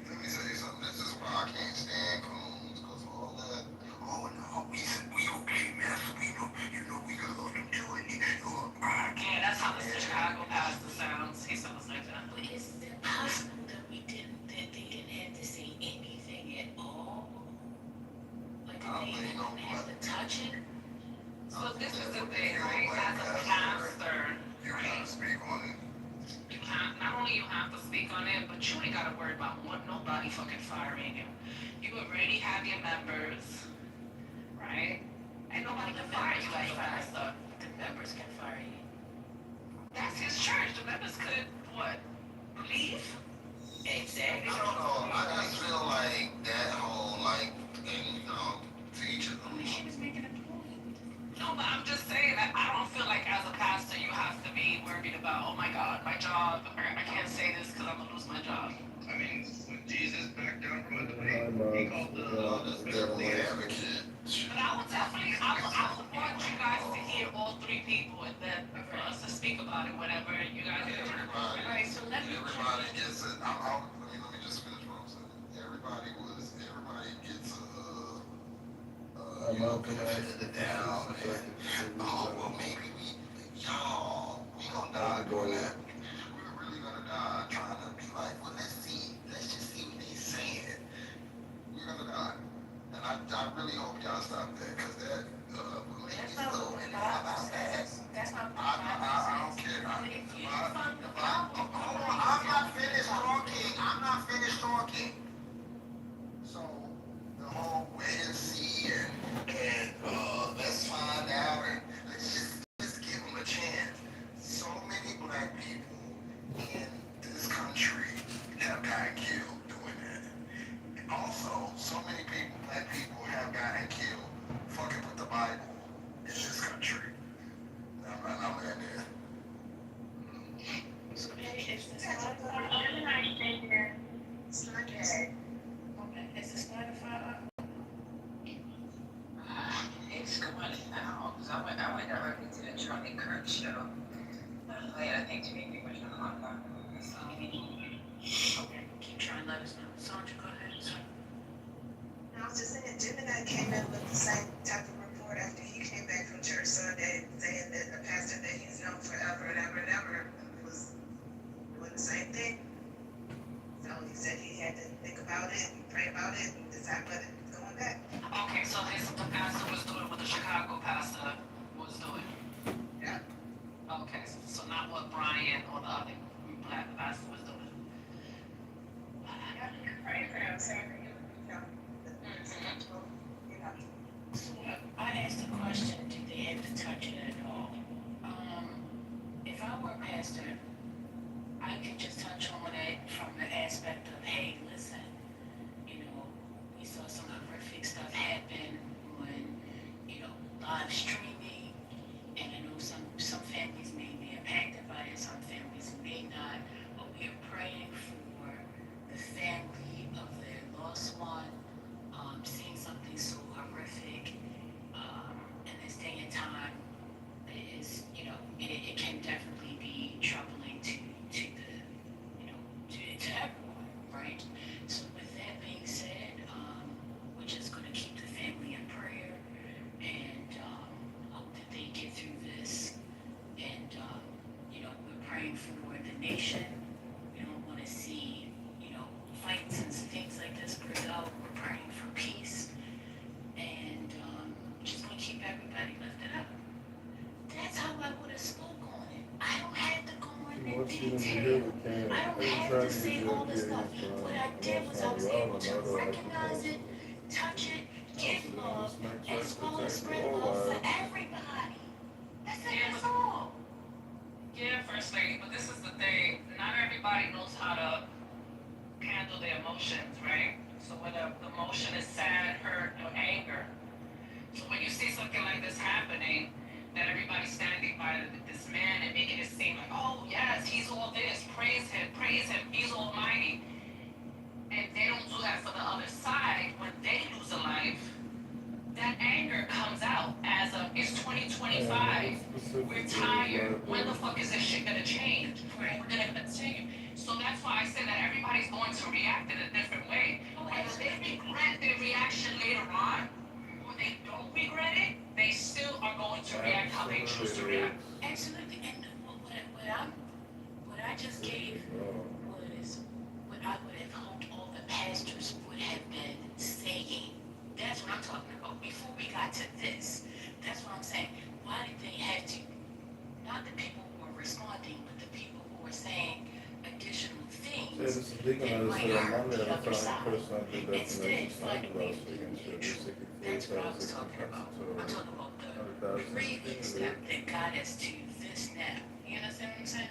Let me tell you something. This is why I can't stand coons. Because all that, oh no, we okay, man. We love them too. Yeah, that's how the Chicago pastor sounds. He sounds like that. But is it possible that they didn't have to say anything at all? Like, did they even have to touch it? So this is the thing, right? As a pastor, You can't speak on it. You can't, not only you have to speak on it, but you ain't gotta worry about nobody fucking firing you. You already have your members, right? And nobody can fire you as a pastor. The members can fire you. That's his church. The members could, what, leave? Exactly. I don't know. I just feel like that whole, like, and, you know, to each of them. She was making a point. No, but I'm just saying that I don't feel like as a pastor you have to be worried about, oh my God, my job, or I can't say this because I'm gonna lose my job. I mean, when Jesus backed down from a debate, he called the The advocate. But I would definitely, I would want you guys to hear all three people and then for us to speak about it whenever you guys get to. Alright, so let me. Everybody gets it. Let me just finish what I'm saying. Everybody gets benefit of the doubt. Oh, well, maybe we gonna die doing that. We're really gonna die trying to be like, well, let's just see what he's saying. We're gonna die. And I really hope y'all stop that, because that will make me so in That's not. I don't care. I'm not finished talking. I'm not finished talking. So the whole wait and see and let's find out and let's give them a chance. So many black people in this country have gotten killed doing that. Also, so many black people have gotten killed fucking with the Bible in this country. I'm in there. So maybe it's the Spotify. Okay, is the Spotify up? it's going out, because I went directly to the Charlie Kirk show. I think to make me much longer. So, Okay, keep trying, let us know. Sandra, go ahead. I was just saying, Gemini came in with the same type of report after he came back from church Sunday, saying that the pastor that he's known forever and ever and ever was doing the same thing. So he said he had to think about it and pray about it and decide whether he's going back. Okay, so the pastor was doing what the Chicago pastor was doing. Yeah. Okay, so not what Brian or the other black pastor was doing. Pray for him, saying, you know. So I asked the question, do they have to touch it at all? If I were a pastor, I could just touch on it from the aspect of, hey, listen, you know, we saw some horrific stuff happen when, you know, live streaming, and I know some families may be impacted by it, some families may not, but we are praying for the family of their lost one, seeing something so horrific in this day and time is, you know, it can definitely be troubling to the, you know, to everyone, right? So with that being said, we're just going to keep the family in prayer and hope that they get through this. And, you know, we're praying for the nation. We don't want to see, you know, fights and things like this break out. We're praying for peace. And just going to keep everybody lifted up. That's how I would have spoke on it. I don't have to go in detail. I don't have to say all this stuff. What I did was I was able to recognize it, touch it, give love, as well as spread love for everybody. That's all. Yeah, First Lady, but this is the thing. Not everybody knows how to handle their emotions, right? So whether the emotion is sad, hurt, or anger. So when you see something like this happening, that everybody's standing by this man and making it seem like, oh yes, he's all this, praise him, he's almighty. And they don't do that for the other side. When they lose a life, that anger comes out as of, it's 2025, we're tired, when the fuck is this shit gonna change? We're gonna continue. So that's why I say that everybody's going to react in a different way. Whether they regret their reaction later on, or they don't regret it, they still are going to react how they choose to react. Absolutely, and what I just gave was what I would have hoped all the pastors would have been saying. That's what I'm talking about. Before we got to this, that's what I'm saying. why did they have to, not the people who were responding, but the people who were saying additional things. This is legal that notice might for hurt Monday. the I'm other trying to side. put us on the Instead, definition like, of laws against it. This is that's what I was talking about. I'm talking about the previous step that got us to this now. You understand what I'm saying?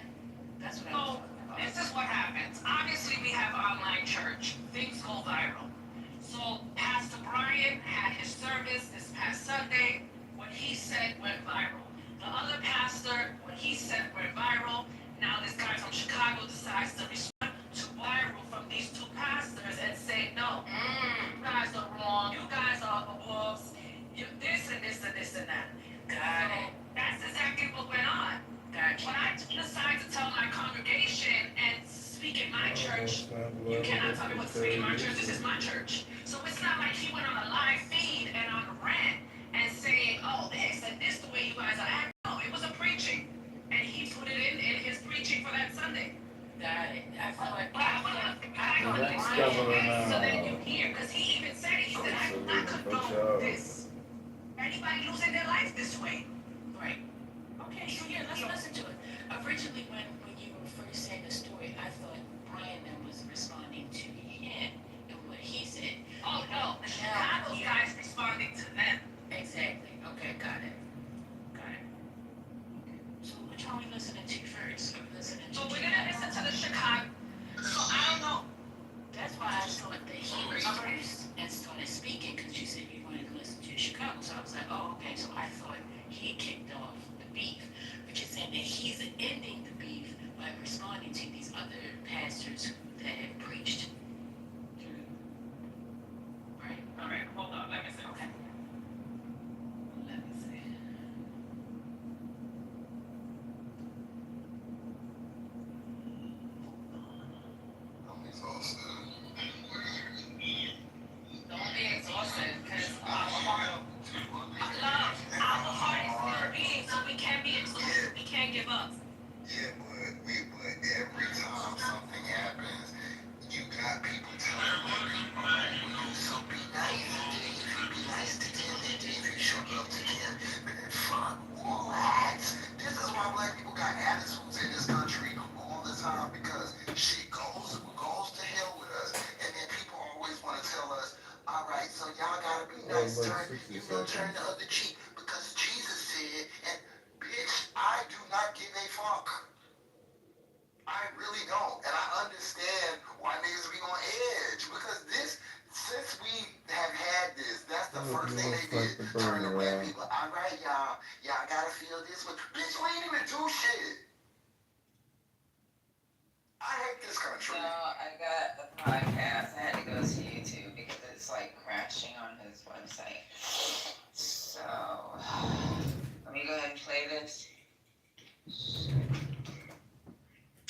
That's what I was talking about. This is what happens. Obviously, we have online church. Things go viral. So Pastor Brian had his service this past Sunday. What he said went viral. The other pastor, what he said went viral. Now this guy from Chicago decides to respond to viral from these two pastors and say, no, you guys are wrong. You guys are the wolves. You this and this and this and that. Got it. That's exactly what went on. Gotcha. When I decide to tell my congregation and speak in my church, you cannot tell me what to speak in my church. This is my church. So it's not like he went on a live feed and on a rant and saying, oh, this and this the way you guys are acting. No, it was a preaching. And he put it in his preaching for that Sunday. Got it. I feel like So then you hear, because he even said it. He said, I do not condone this. Anybody losing their life this way. right. Okay, so yeah, let's listen to it. Originally, when you were first saying the story, I thought Brian then was responding to him and what he said. Oh no, the Chicago guys responding to them. Exactly. Okay, got it. Got it. So which one are we listening to first? Are we listening to So we're gonna listen to the Chicago. So I don't know. That's why I thought that he was first and started speaking, because you said you wanted to listen to Chicago. So I was like, oh, okay. So I thought he kicked off the beef, but you're saying that he's ending the beef by responding to these other pastors that have preached through. Right? All right, hold on. Let me see. Okay. Let me see. I'm exhausted. Don't be exhausted, because our heart is still beating, so we can't be exhausted. We can't give up. Yeah, but every time something happens, you got people telling you, oh, so be nice today. If you be nice to them, then if you show up to them, then fuck, relax. This is why black people got attitudes in this country all the time, because shit goes to hell with us. And then people always want to tell us, all right, so y'all gotta be nice, turn the other cheek, because Jesus said, and bitch, I do not give a fuck. I really don't. And I understand why niggas be on edge. Because since we have had this, that's the first thing they did. Turn the black people. All right, y'all. Y'all gotta feel this way. Bitch, we ain't even do shit. I hate this country. So I got the podcast. I had to go to YouTube because it's like crashing on his website. So let me go ahead and play this. She's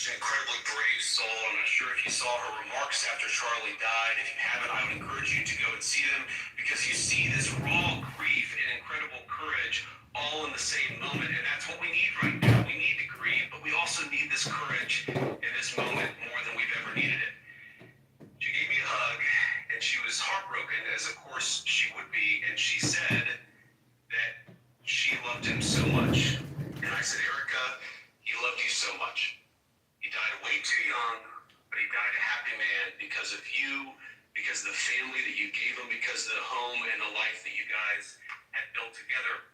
an incredibly brave soul. I'm not sure if you saw her remarks after Charlie died. If you haven't, I would encourage you to go and see them, because you see this raw grief and incredible courage all in the same moment. And that's what we need right now. We need to grieve, but we also need this courage in this moment more than we've ever needed it. She gave me a hug, and she was heartbroken, as of course she would be. And she said that she loved him so much. And I said, Erica, he loved you so much. He died way too young, but he died a happy man because of you, because of the family that you gave him, because of the home and the life that you guys had built together.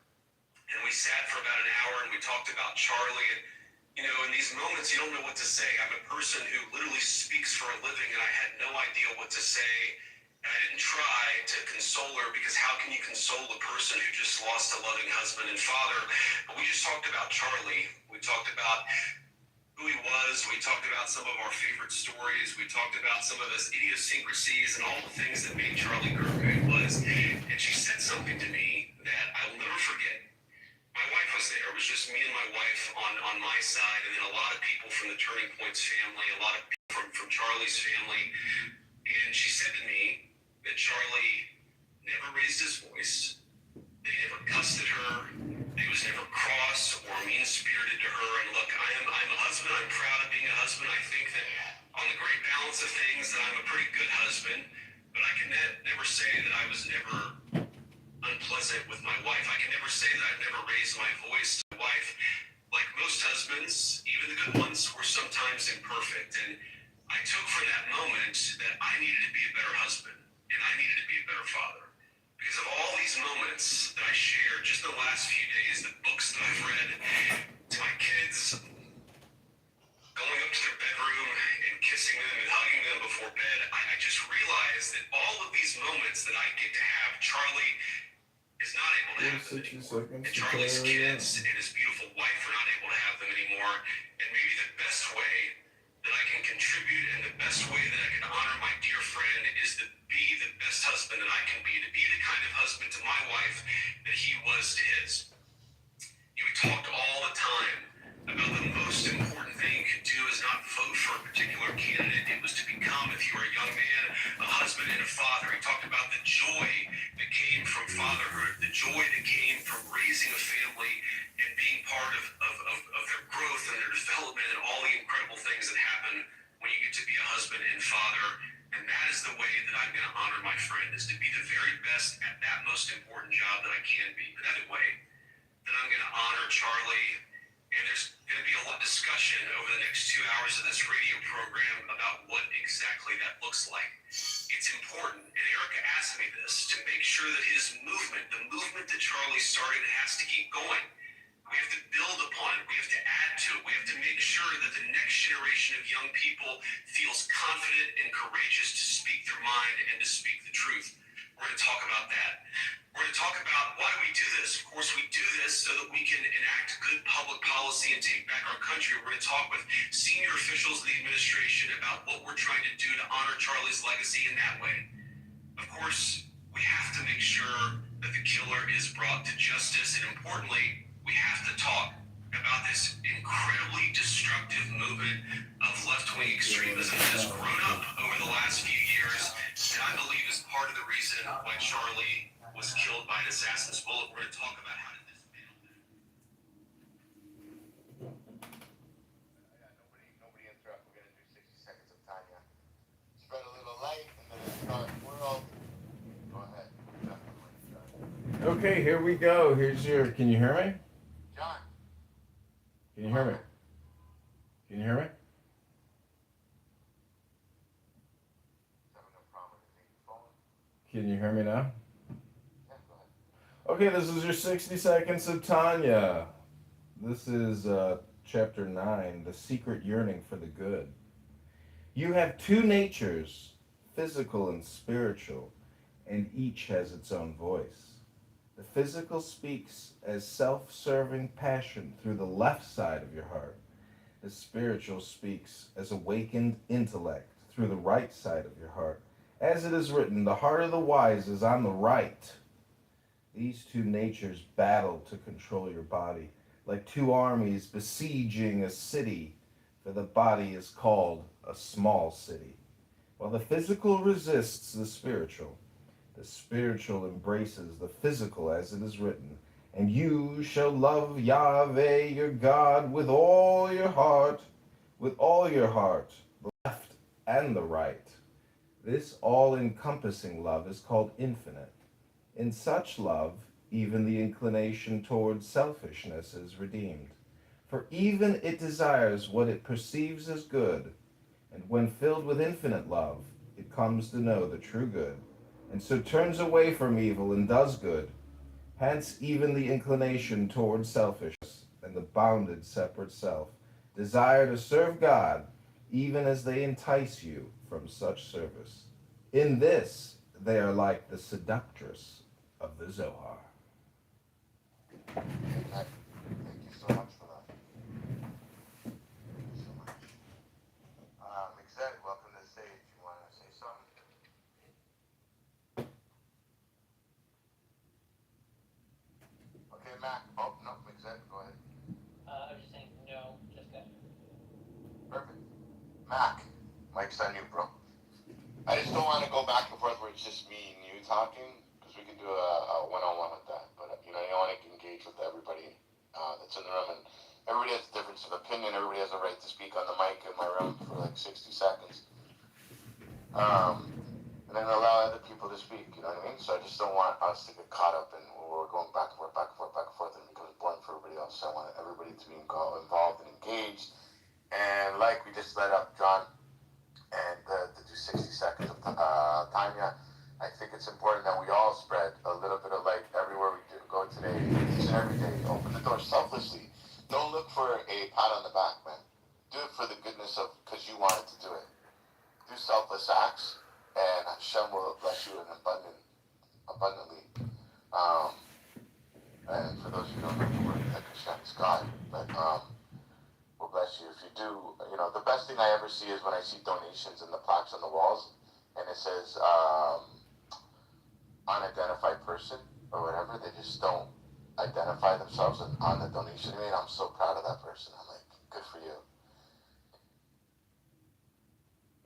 And we sat for about an hour and we talked about Charlie. And, you know, in these moments, you don't know what to say. I'm a person who literally speaks for a living, and I had no idea what to say. And I didn't try to console her, because how can you console a person who just lost a loving husband and father? But we just talked about Charlie. We talked about who he was. We talked about some of our favorite stories. We talked about some of his idiosyncrasies and all the things that made Charlie Kirk who he was. And she said something to me that I will never forget. My wife was there. It was just me and my wife on my side, and then a lot of people from the Turning Points family, a lot of people from Charlie's family. And she said to me that Charlie never raised his voice. They never cussed at her. He was never cross or mean-spirited to her. And look, I'm a husband. I'm proud of being a husband. I think that on the great balance of things, that I'm a pretty good husband. But I can never say that I was never a unpleasant with my wife. I can never say that I've never raised my voice to my wife. Like most husbands, even the good ones, were sometimes imperfect. And I took for that moment that I needed to be a better husband and I needed to be a better father. Because of all these moments that I shared just in the last few days, the books that I've read to my kids, going up to their bedroom and kissing them and hugging them before bed, I just realized that all of these moments that I get to have, Charlie is not able to have them 60 anymore. seconds And to Charlie's carry kids on. and his beautiful wife are not able to have them anymore. And maybe the best way that I can contribute and the best way that I can honor my dear friend is to be the best husband that I can be, to be the kind of husband to my wife that he was to his. We talked all the time about the most important thing you could do is not vote for a particular candidate. It was to become, if you were a young man, a husband and a father. He talked about the joy that came from fatherhood, the joy that came from raising a family and being part of their growth and their development and all the incredible things that happen when you get to be a husband and father. And that is the way that I'm going to honor my friend, is to be the very best at that most important job that I can be. Another way that I'm going to honor Charlie, and there's going to be a lot of discussion over the next 2 hours of this radio program about what exactly that looks like. It's important, and Erica asked me this, to make sure that his movement, the movement that Charlie started, has to keep going. We have to build upon it. We have to add to it. We have to make sure that the next generation of young people feels confident and courageous to speak their mind and to speak the truth. We're going to talk about that. We're going to talk about why do we do this. Of course, we do this so that we can enact good public policy and take back our country. We're going to talk with senior officials of the administration about what we're trying to do to honor Charlie's legacy in that way. Of course, we have to make sure that the killer is brought to justice, and importantly, we have to talk about this incredibly destructive movement of left-wing extremism that has grown up over the last few years, and I believe is part of the reason why Charlie was killed by an assassin's bullet. We're going to talk about how to dismantle that. Nobody interrupt. We're gonna do 60 seconds of Tanya. Spread a little light and then start world. Go ahead. Okay, here we go. Can you hear me? John. Can you hear me? Can you hear me? Having no problem with the phone. Can you hear me now? Yeah, go ahead. Okay, this is your 60 seconds of Tanya. This is chapter 9, The Secret Yearning for the Good. You have two natures, physical and spiritual, and each has its own voice. The physical speaks as self-serving passion through the left side of your heart. The spiritual speaks as awakened intellect through the right side of your heart. As it is written, the heart of the wise is on the right. These two natures battle to control your body, like two armies besieging a city, for the body is called a small city. While the physical resists the spiritual embraces the physical, as it is written, and you shall love Yahweh your God with all your heart, the left and the right. This all-encompassing love is called infinite. In such love, even the inclination towards selfishness is redeemed. For even it desires what it perceives as good, and when filled with infinite love, it comes to know the true good, and so turns away from evil and does good. Hence even the inclination towards selfishness and the bounded separate self desire to serve God, even as they entice you from such service. In this they are like the seductress of the Zohar. Thank you so much for that. Thank you so much. Exec, welcome to the stage. You want to say something? Okay, Mac. Oh, no, Exec, go ahead. I was just saying, no, just that. Perfect. Mac, mic's on you, bro. I just don't want to go back and forth where it's just me and you talking, because we can do a one-on-one with that. But, you know, I want to engage with everybody that's in the room. And everybody has a difference of opinion. Everybody has a right to speak on the mic in my room for like 60 seconds. and then allow other people to speak. You know what I mean? So I just don't want us to get caught up in we're going back and forth, back and forth, back and forth, and it becomes boring for everybody else. So I want everybody to be involved and engaged. And like we just let up John and to do 60 seconds of Tanya, I think it's important that we all spread a little bit of light everywhere we go today, each and every day. Open the door selflessly. Don't look for a pat on the back, man. Do it for the goodness of because you wanted to do it. Do selfless acts, and Hashem will bless you in abundantly. And for those who don't know the word, that Hashem is God, but will bless you if you do. You know, the best thing I ever see is when I see donations and the plaques on the walls, and it says unidentified person or whatever. They just don't identify themselves on the donation. I mean, I'm so proud of that person. I'm like, good for you.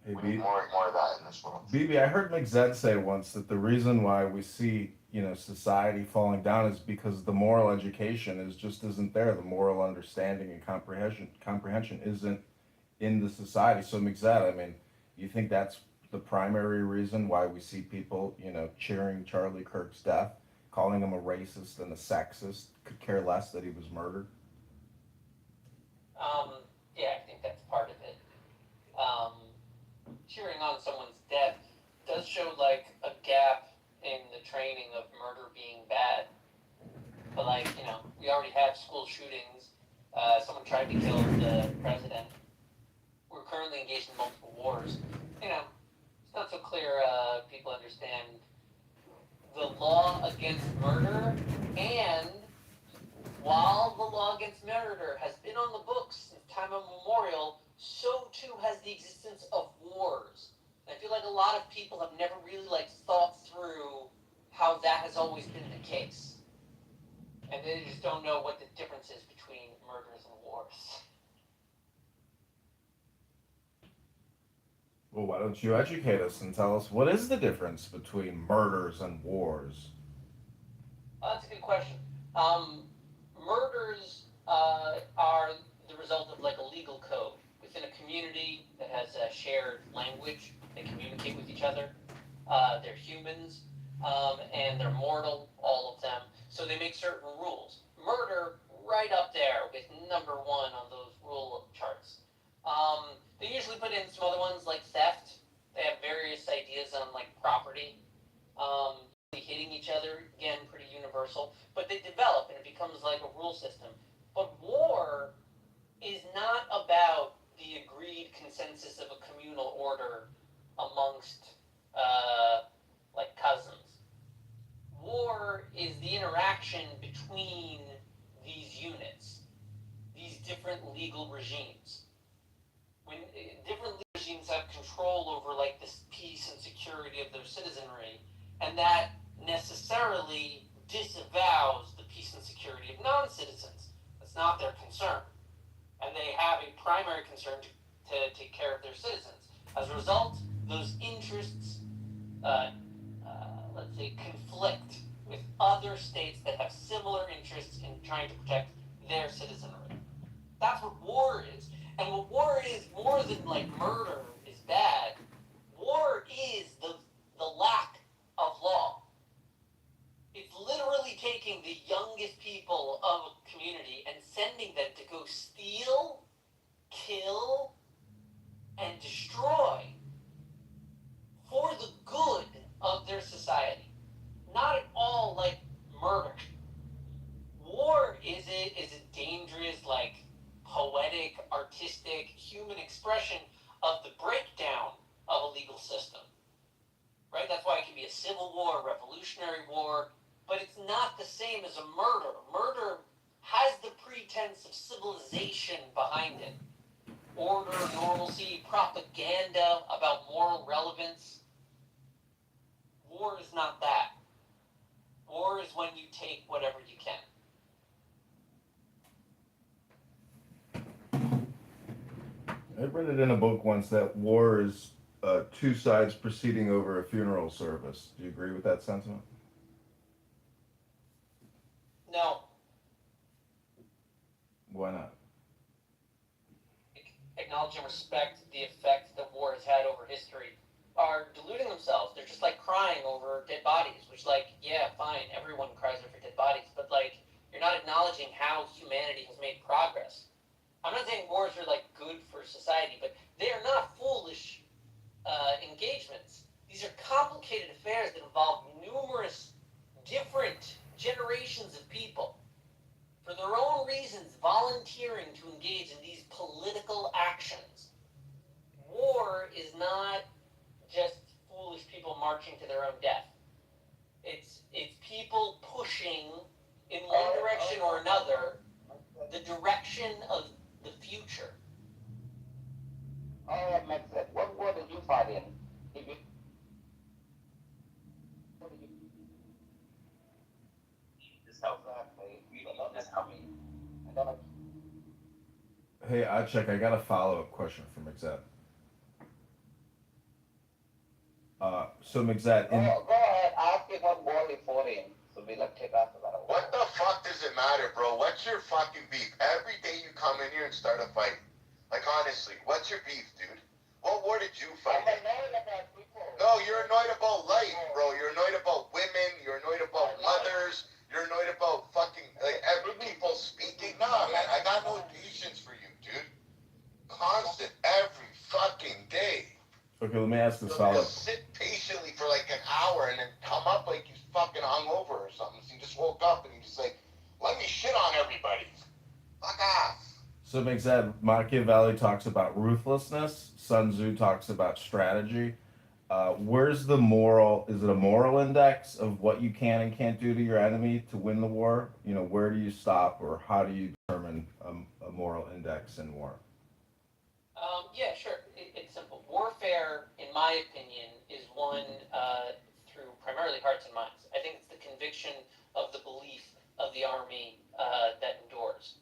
Hey, We need more and more of that in this world. BB, I heard McZed say once that the reason why we see, society falling down is because the moral education isn't there. The moral understanding and comprehension isn't in the society. So McZed, I mean, you think that's the primary reason why we see people, cheering Charlie Kirk's death, calling him a racist and a sexist, could care less that he was murdered? Yeah, I think that's part of it. Cheering on someone's death does show like a gap in the training of murder being bad. But we already have school shootings. Someone tried to kill the president. We're currently engaged in multiple wars. It's not so clear people understand the law against murder, and while the law against murder has been on the books since time immemorial, so too has the existence of wars. And I feel like a lot of people have never really thought through how that has always been the case. And they just don't know what the difference is between murders and wars. Well, why don't you educate us and tell us what is the difference between murders and wars? That's a good question. Murders are the result of a legal code within a community that has a shared language. They communicate with each other. They're humans, and they're mortal, all of them. So they make certain rules. Murder, right up there with number one on those rule charts. They usually put in some other ones like theft. They have various ideas on property. Hitting each other, again, pretty universal. But they develop and it becomes like a rule system. But war is not about the agreed consensus of a communal order amongst cousins. War is the interaction between these units, these different legal regimes. When different legal regimes have control over this peace and security of their citizenry, and that necessarily disavows the peace and security of non-citizens. That's not their concern. And they have a primary concern to take care of their citizens. As a result, those interests, let's say, conflict with other states that have similar interests in trying to protect their citizenry. That's what war is. And what war is, more than murder is bad, war is the lack of law. It's literally taking the youngest people of a community and sending them to go steal, kill, and destroy for the good of their society. Not at all like murder. War is a dangerous, poetic, artistic, human expression of the breakdown of a legal system. Right? That's why it can be a civil war, a revolutionary war, but it's not the same as a murder. Murder has the pretense of civilization behind it. Order, normalcy, propaganda about moral relevance. War is not that. War is when you take whatever you can. I read it in a book once that war is two sides proceeding over a funeral service. Do you agree with that sentiment? No. Why not? Acknowledge and respect the effect that war has had over history are deluding themselves. They're just complicated affairs that involve numerous different generations of people, for their own reasons, volunteering to engage in these political actions. War is not just foolish people marching to their own death. It's people pushing in one direction or another the direction of the future. Oh, that makes sense. What war did you fight in? If you, what did you, this helps exactly. You don't know this coming. I don't know. Hey, Achek, I got a follow-up question from Mixette. So Mixette, in Go ahead, ask him what war he fought in. So we'll take after that. What the fuck does it matter, bro? What's your fucking beef? Every day you come in here and start a fight. Like, honestly, what's your beef, dude? What war did you fight in? No, you're annoyed about life, bro. You're annoyed about women. You're annoyed about mothers. You're annoyed about fucking, like, every people speaking. Nah, man, I got no patience for you, dude. Constant, every fucking day. okay, let me ask this So follow-up. just sit patiently for like an hour and then come up like you fucking hungover or something. So you just woke up and you just like, let me shit on everybody. Fuck off. So Mixette, Machiavelli talks about ruthlessness. Sun Tzu talks about strategy. Where's the moral? Is it a moral index of what you can and can't do to your enemy to win the war? You know, where do you stop, or how do you determine a moral index in war? Yeah, sure. It's simple. Warfare, in my opinion, is won through primarily hearts and minds. I think it's the conviction of the belief of the army that endures.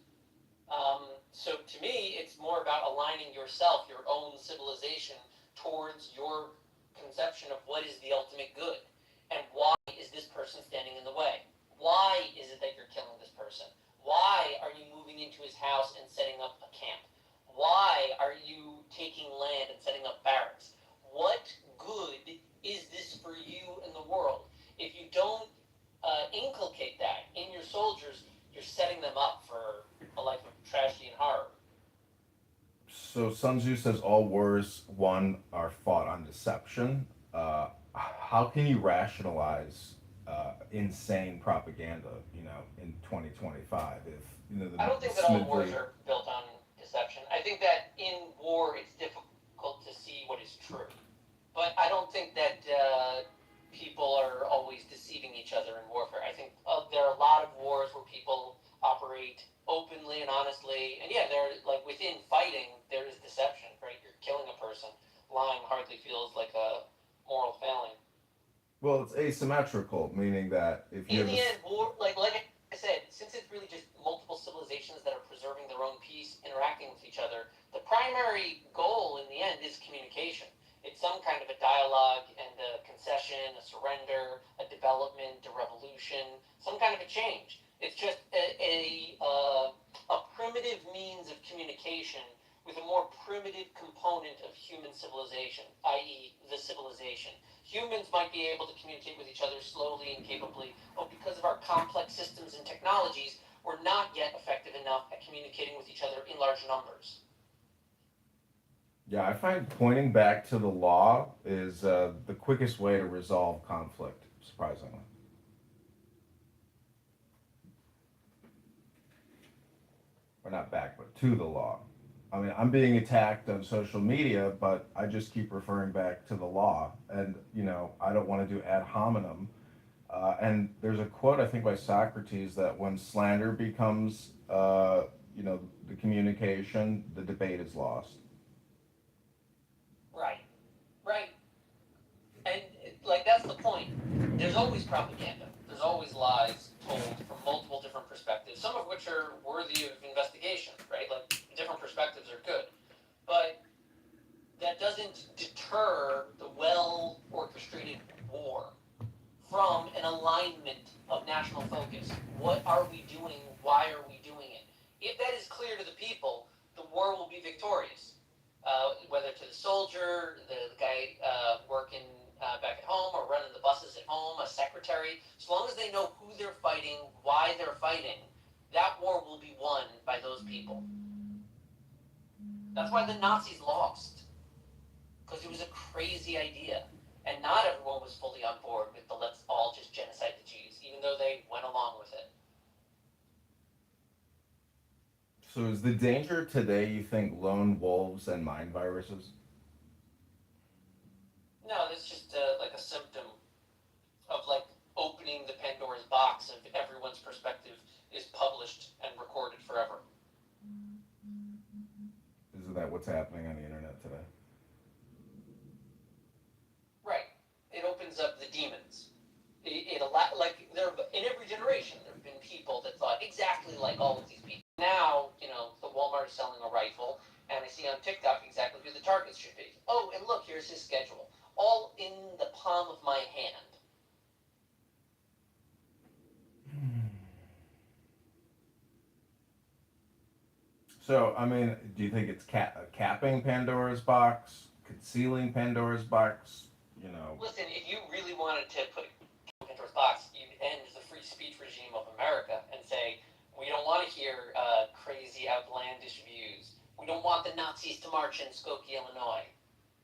So to me, it's more about aligning yourself, your own civilization, towards your conception of what is the ultimate good, and why is this person standing in the way? Why is it that you're killing this person? Why are you moving into his house and setting up a camp? Why are you taking land and setting up barracks? What good is this for you and the world? If you don't inculcate that in your soldiers, you're setting them up for a life of tragedy and horror. So Sun Tzu says all wars won are fought on deception. How can you rationalize insane propaganda, in 2025? If I don't think that all wars are built on deception. I think that in war it's difficult to see what is true, but I don't think that people are always deceiving each other in warfare. I think there are a lot of wars where people operate openly and honestly, and yeah, they're like within fighting there is deception, right? You're killing a person. Lying hardly feels like a moral failing. Well, it's asymmetrical, meaning that if you In have the end, war, like I said, since it's really just multiple civilizations that are preserving their own peace, interacting with each other, the primary goal in the end is communication. It's some kind of a dialogue and a concession, a surrender, a development, a revolution, some kind of a change. It's just a primitive means of communication with a more primitive component of human civilization, i.e. the civilization. Humans might be able to communicate with each other slowly and capably, but because of our complex systems and technologies, we're not yet effective enough at communicating with each other in large numbers. Yeah, I find pointing back to the law is the quickest way to resolve conflict, surprisingly. Or not back, but to the law. I mean, I'm being attacked on social media, but I just keep referring back to the law. And, I don't want to do ad hominem. And there's a quote, I think, by Socrates that when slander becomes, the communication, the debate is lost. Right. And that's the point. There's always propaganda. There's always lies told from multiple different perspectives, some of which are worthy of investigation, right? Like, different perspectives are good. But that doesn't deter the well-orchestrated war from an alignment of national focus. What are we doing? Why are we doing it? If that is clear to the people, the war will be victorious. Whether to the soldier, the guy working back at home or running the buses at home, a secretary, as long as they know who they're fighting, why they're fighting, that war will be won by those people. That's why the Nazis lost, because it was a crazy idea. And not everyone was fully on board with the let's all just genocide the Jews, even though they went along with it. So is the danger today, you think, lone wolves and mind viruses? No, that's just like a symptom of like opening the Pandora's box of everyone's perspective is published and recorded forever. Isn't that what's happening on the internet today? Right. It opens up the demons. Like there in every generation there have been people that thought exactly like all of these people. Now, the Walmart is selling a rifle, and I see on TikTok exactly who the targets should be. Oh, and look, here's his schedule, all in the palm of my hand. So, I mean, do you think it's capping Pandora's box, concealing Pandora's box? Listen, if you really wanted to put a Pandora's box, you'd end the free speech regime of America and say, we don't want to hear crazy, outlandish views. We don't want the Nazis to march in Skokie, Illinois,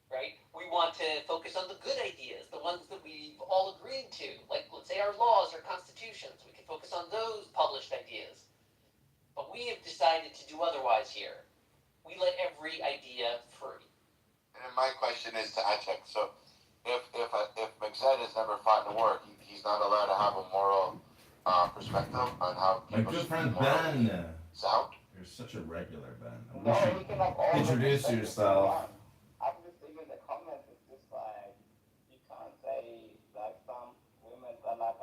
right? We want to focus on the good ideas, the ones that we've all agreed to, like, let's say, our laws or constitutions. We can focus on those published ideas. But we have decided to do otherwise here. We let every idea free. And my question is to Achek. So, if McZed has never fought in a war, he's not allowed to have a moral perspective on how My people good should friend be morally Ben. sound. You're such a regular, Ben. No, we can have all Introduce the yourself. I'm just thinking the comments is just like you can't say like some women are like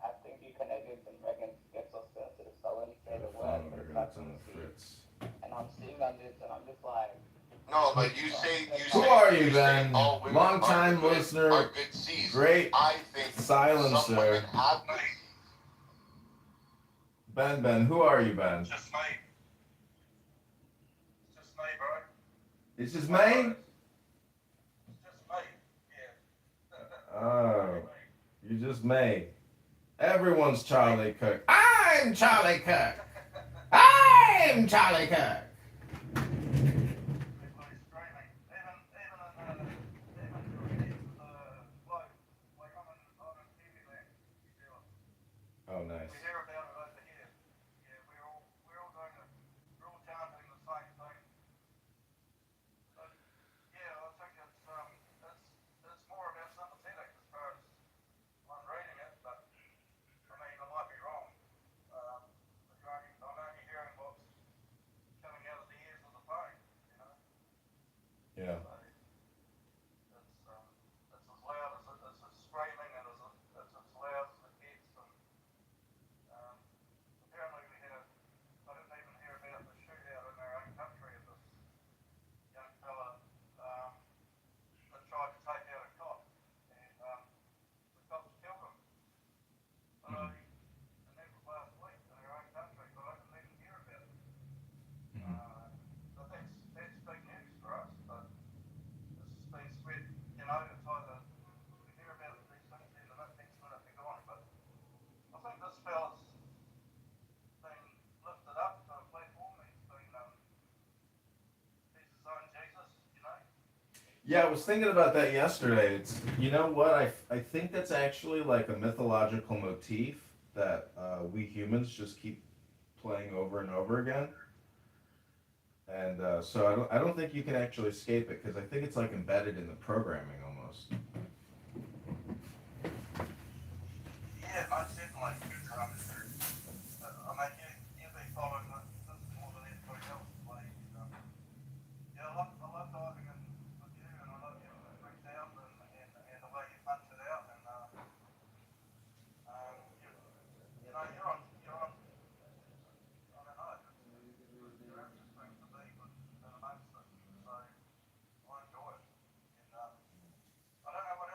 I think you Canadians and Americans get so sensitive, so when you say the word, Over it's here, like it's on the fritz. and I'm seeing on this and I'm just like No, but you say Who are you, say Ben? all women Long-time are good, listener, are good C's. great I think silencer. some women have good Ben, who are you, Ben? Just me. It's just me, bro. It's just me? It's just me. Yeah. Oh, you just me. Everyone's Charlie Cook. I'm Charlie Cook. I'm Charlie Cook. Everybody's screaming. Even like I'm in TV land, New Zealand. Oh, nice. We hear about it over here. Yeah, we're all chanting the same thing. But yeah, I think it's more about sympathetic as far as I'm reading it, but I mean I might be wrong. I'm only hearing what's coming out of the ears of the phone, Yeah. So it's as loud as it's screaming and it's as loud as it gets. And apparently I didn't even hear about the shootout in our own country of this young fella that tried to take out a cop, and the cops killed him. And that was last week in our own country, but I didn't even hear about it. But that's big news for us, but it's just been spread, it's either we hear about these things and the next minute they're gone. But I think this fella's been lifted up to a platform. He's his own Jesus. Yeah, I was thinking about that yesterday. You know what? I think that's actually like a mythological motif that we humans just keep playing over and over again. And so I don't think you can actually escape it because I think it's like embedded in the programming almost. Yeah, most definitely. I mean, you've been following this more than anybody else, like, yeah, I love diving in with you, and I love your breakdown and the way you punch it out, and you're on. I don't know. You're interesting to be with and amongst it, so I enjoy it. And I don't know what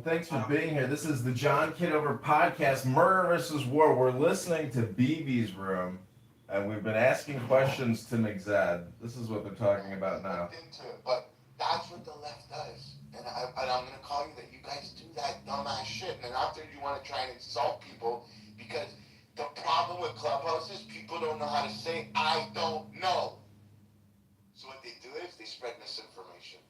thanks for being here. This is the John Kitover podcast, Murder versus War. We're listening to BB's Room, and we've been asking questions to McZed. This is what they're talking about now. But that's what the left does. And I'm going to call you that you guys do that dumbass shit. And after you want to try and insult people, because the problem with Clubhouse is people don't know how to say, I don't know. So what they do is they spread misinformation.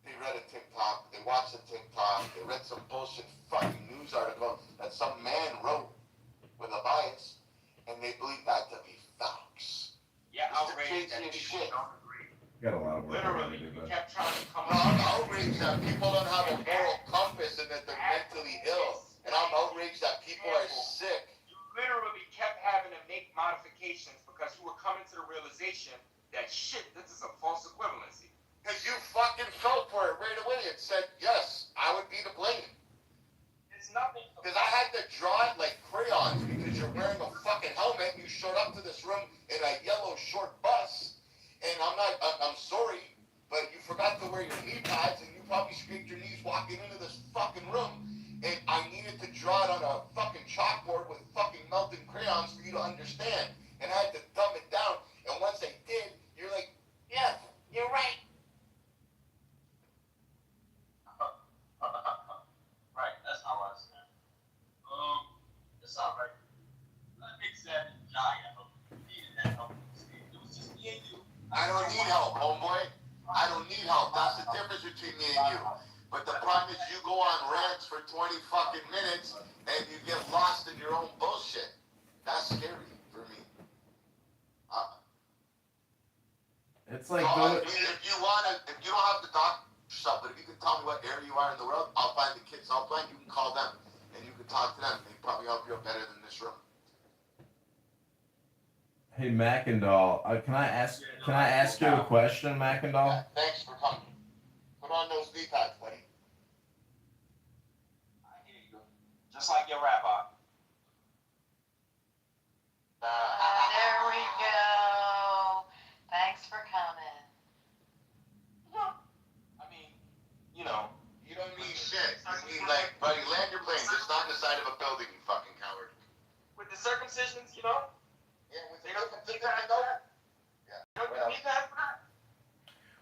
They read a TikTok, they watched a TikTok, they read some bullshit fucking news article that some man wrote with a bias, and they believe that to be facts. Yeah, It's the outraged that craziest people shit. don't agree. Got a lot of work to Literally, do, we but kept trying to come No, up I'm outraged that people don't have a moral compass and that they're mentally ill. And I'm outraged that people are sick. You literally kept having to make modifications because you were coming to the realization that shit, this is a false equivalency. Because you fucking fell for it right away and said, yes, I would be to blame. It's nothing. Because I had to draw it like crayons because you're wearing a fucking helmet. You showed up to this room in a yellow short bus. And I'm sorry, but you forgot to wear your knee pads and you probably scraped your knees walking into this fucking room. And I needed to draw it on a fucking chalkboard with fucking melted crayons for you to understand. And I had to dumb it down. And once I did, you're like, yeah, you're right. Right, that's how I stand. It's all right. Except Jaya, needed that help. It was just me and you. I don't need help, homeboy. I don't need help. That's the difference between me and you. But the problem is you go on rants for 20 fucking minutes and you get lost in your own bullshit. That's scary for me. it's like So, if you don't have to talk yourself, but if you can tell me what area you are in the world, I'll find the kids helpline. You can call them and you can talk to them. They probably help you out better than this room. hey Mackendall, can I ask you a question, Mackendall? Yeah, thanks for coming. Put on those knee pads, buddy. I hear you. Just like your rabbi. There we go. Thanks for coming. I mean, you know. You don't mean shit. You mean like, buddy, land your plane. Just not in the side of a building, you fucking coward. With the circumcisions, you know. Yeah, with They don't keep that. They don't keep that.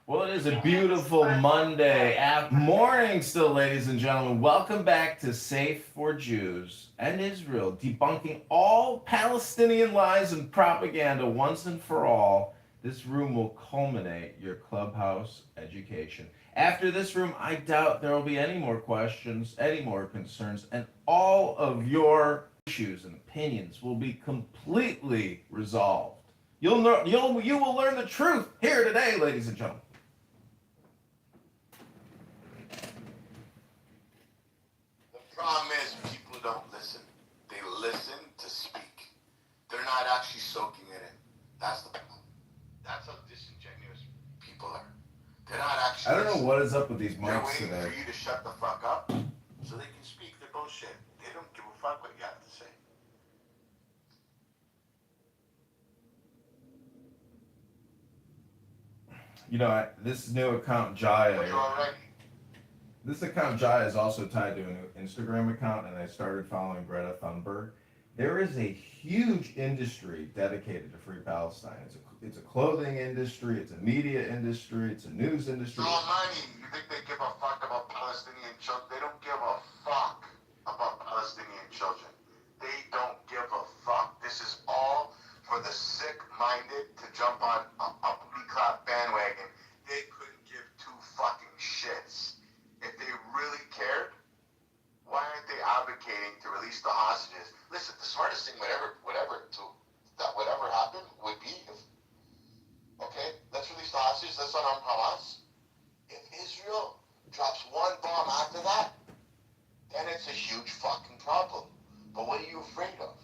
Well, it is a beautiful Monday morning still, ladies and gentlemen. Welcome back to Safe for Jews and Israel, debunking all Palestinian lies and propaganda once and for all. This room will culminate your clubhouse education. After this room, I doubt there will be any more questions, any more concerns, and all of your issues and opinions will be completely resolved. You will learn the truth here today, ladies and gentlemen. The problem is people don't listen. They listen to speak. They're not actually soaking it in. That's the problem. That's how disingenuous people are. They're not actually. I don't know what is up with these They're mics waiting today. for you to shut the fuck up so they can speak their bullshit. They don't give a fuck what you have to say. You know, this new account Jaya. But you're already. This account Jaya is also tied to an Instagram account, and I started following Greta Thunberg. There is a huge industry dedicated to Free Palestine. It's a clothing industry, it's a media industry, it's a news industry. It's all money. You think they give a fuck about Palestinian children? They don't give a fuck about Palestinian children. They don't give a fuck. This is all for the sick-minded to jump on a booty-clap bandwagon. They couldn't give two fucking shits. If they really cared, why aren't they advocating to release the hostages? Listen, the smartest thing, whatever happened would be if, okay, let's release the hostages, let's unarm Hamas. If Israel drops one bomb after that, then it's a huge fucking problem. But what are you afraid of?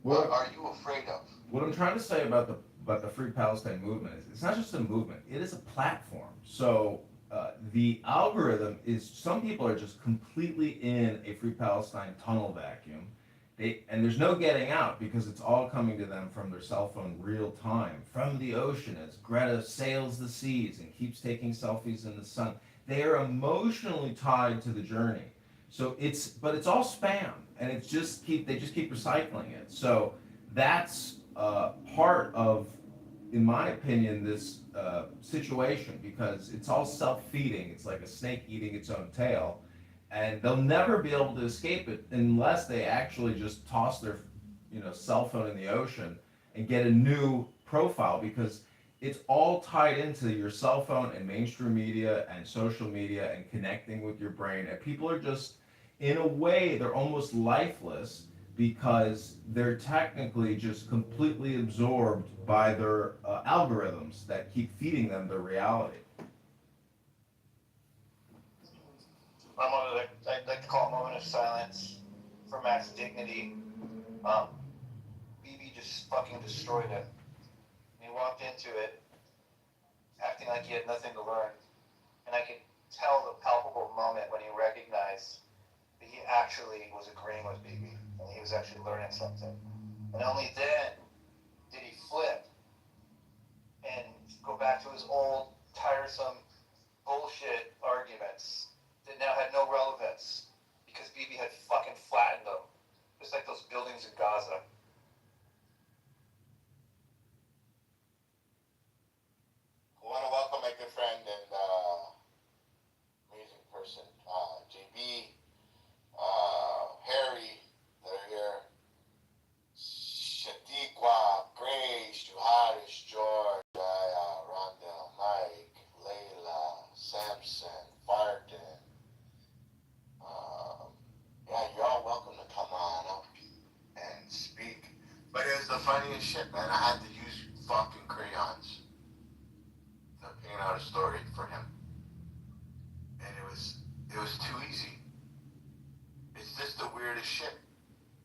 What are you afraid of? What I'm trying to say about the Free Palestine movement is it's not just a movement, it is a platform. So the algorithm is, some people are just completely in a Free Palestine tunnel vacuum. And there's no getting out because it's all coming to them from their cell phone real time, from the ocean as Greta sails the seas and keeps taking selfies in the sun. They are emotionally tied to the journey. So but it's all spam, and they just keep recycling it. So that's part of, in my opinion, this situation, because it's all self-feeding. It's like a snake eating its own tail, and they'll never be able to escape it unless they actually just toss their, cell phone in the ocean and get a new profile, because it's all tied into your cell phone and mainstream media and social media and connecting with your brain. And people are just, in a way, they're almost lifeless because they're technically just completely absorbed by their algorithms that keep feeding them their reality. I'd like to call a moment of silence for Matt's dignity. BB just fucking destroyed it. He walked into it acting like he had nothing to learn. And I could tell the palpable moment when he recognized that he actually was agreeing with BB and he was actually learning something. And only then did he flip and go back to his old, tiresome, bullshit arguments that now had no relevance because BB had fucking flattened them, just like those buildings in Gaza. I want to welcome my good friend and amazing person, JB, Harry, that are here, Shatiqua, Grace, Juharis, George, Rondell, Mike, Layla, Samson, Farden. Yeah, you're all welcome to come on up and speak. But it was the funniest shit, man. I had to use fucking crayons to paint out a story for him. And it was too easy. It's just the weirdest shit.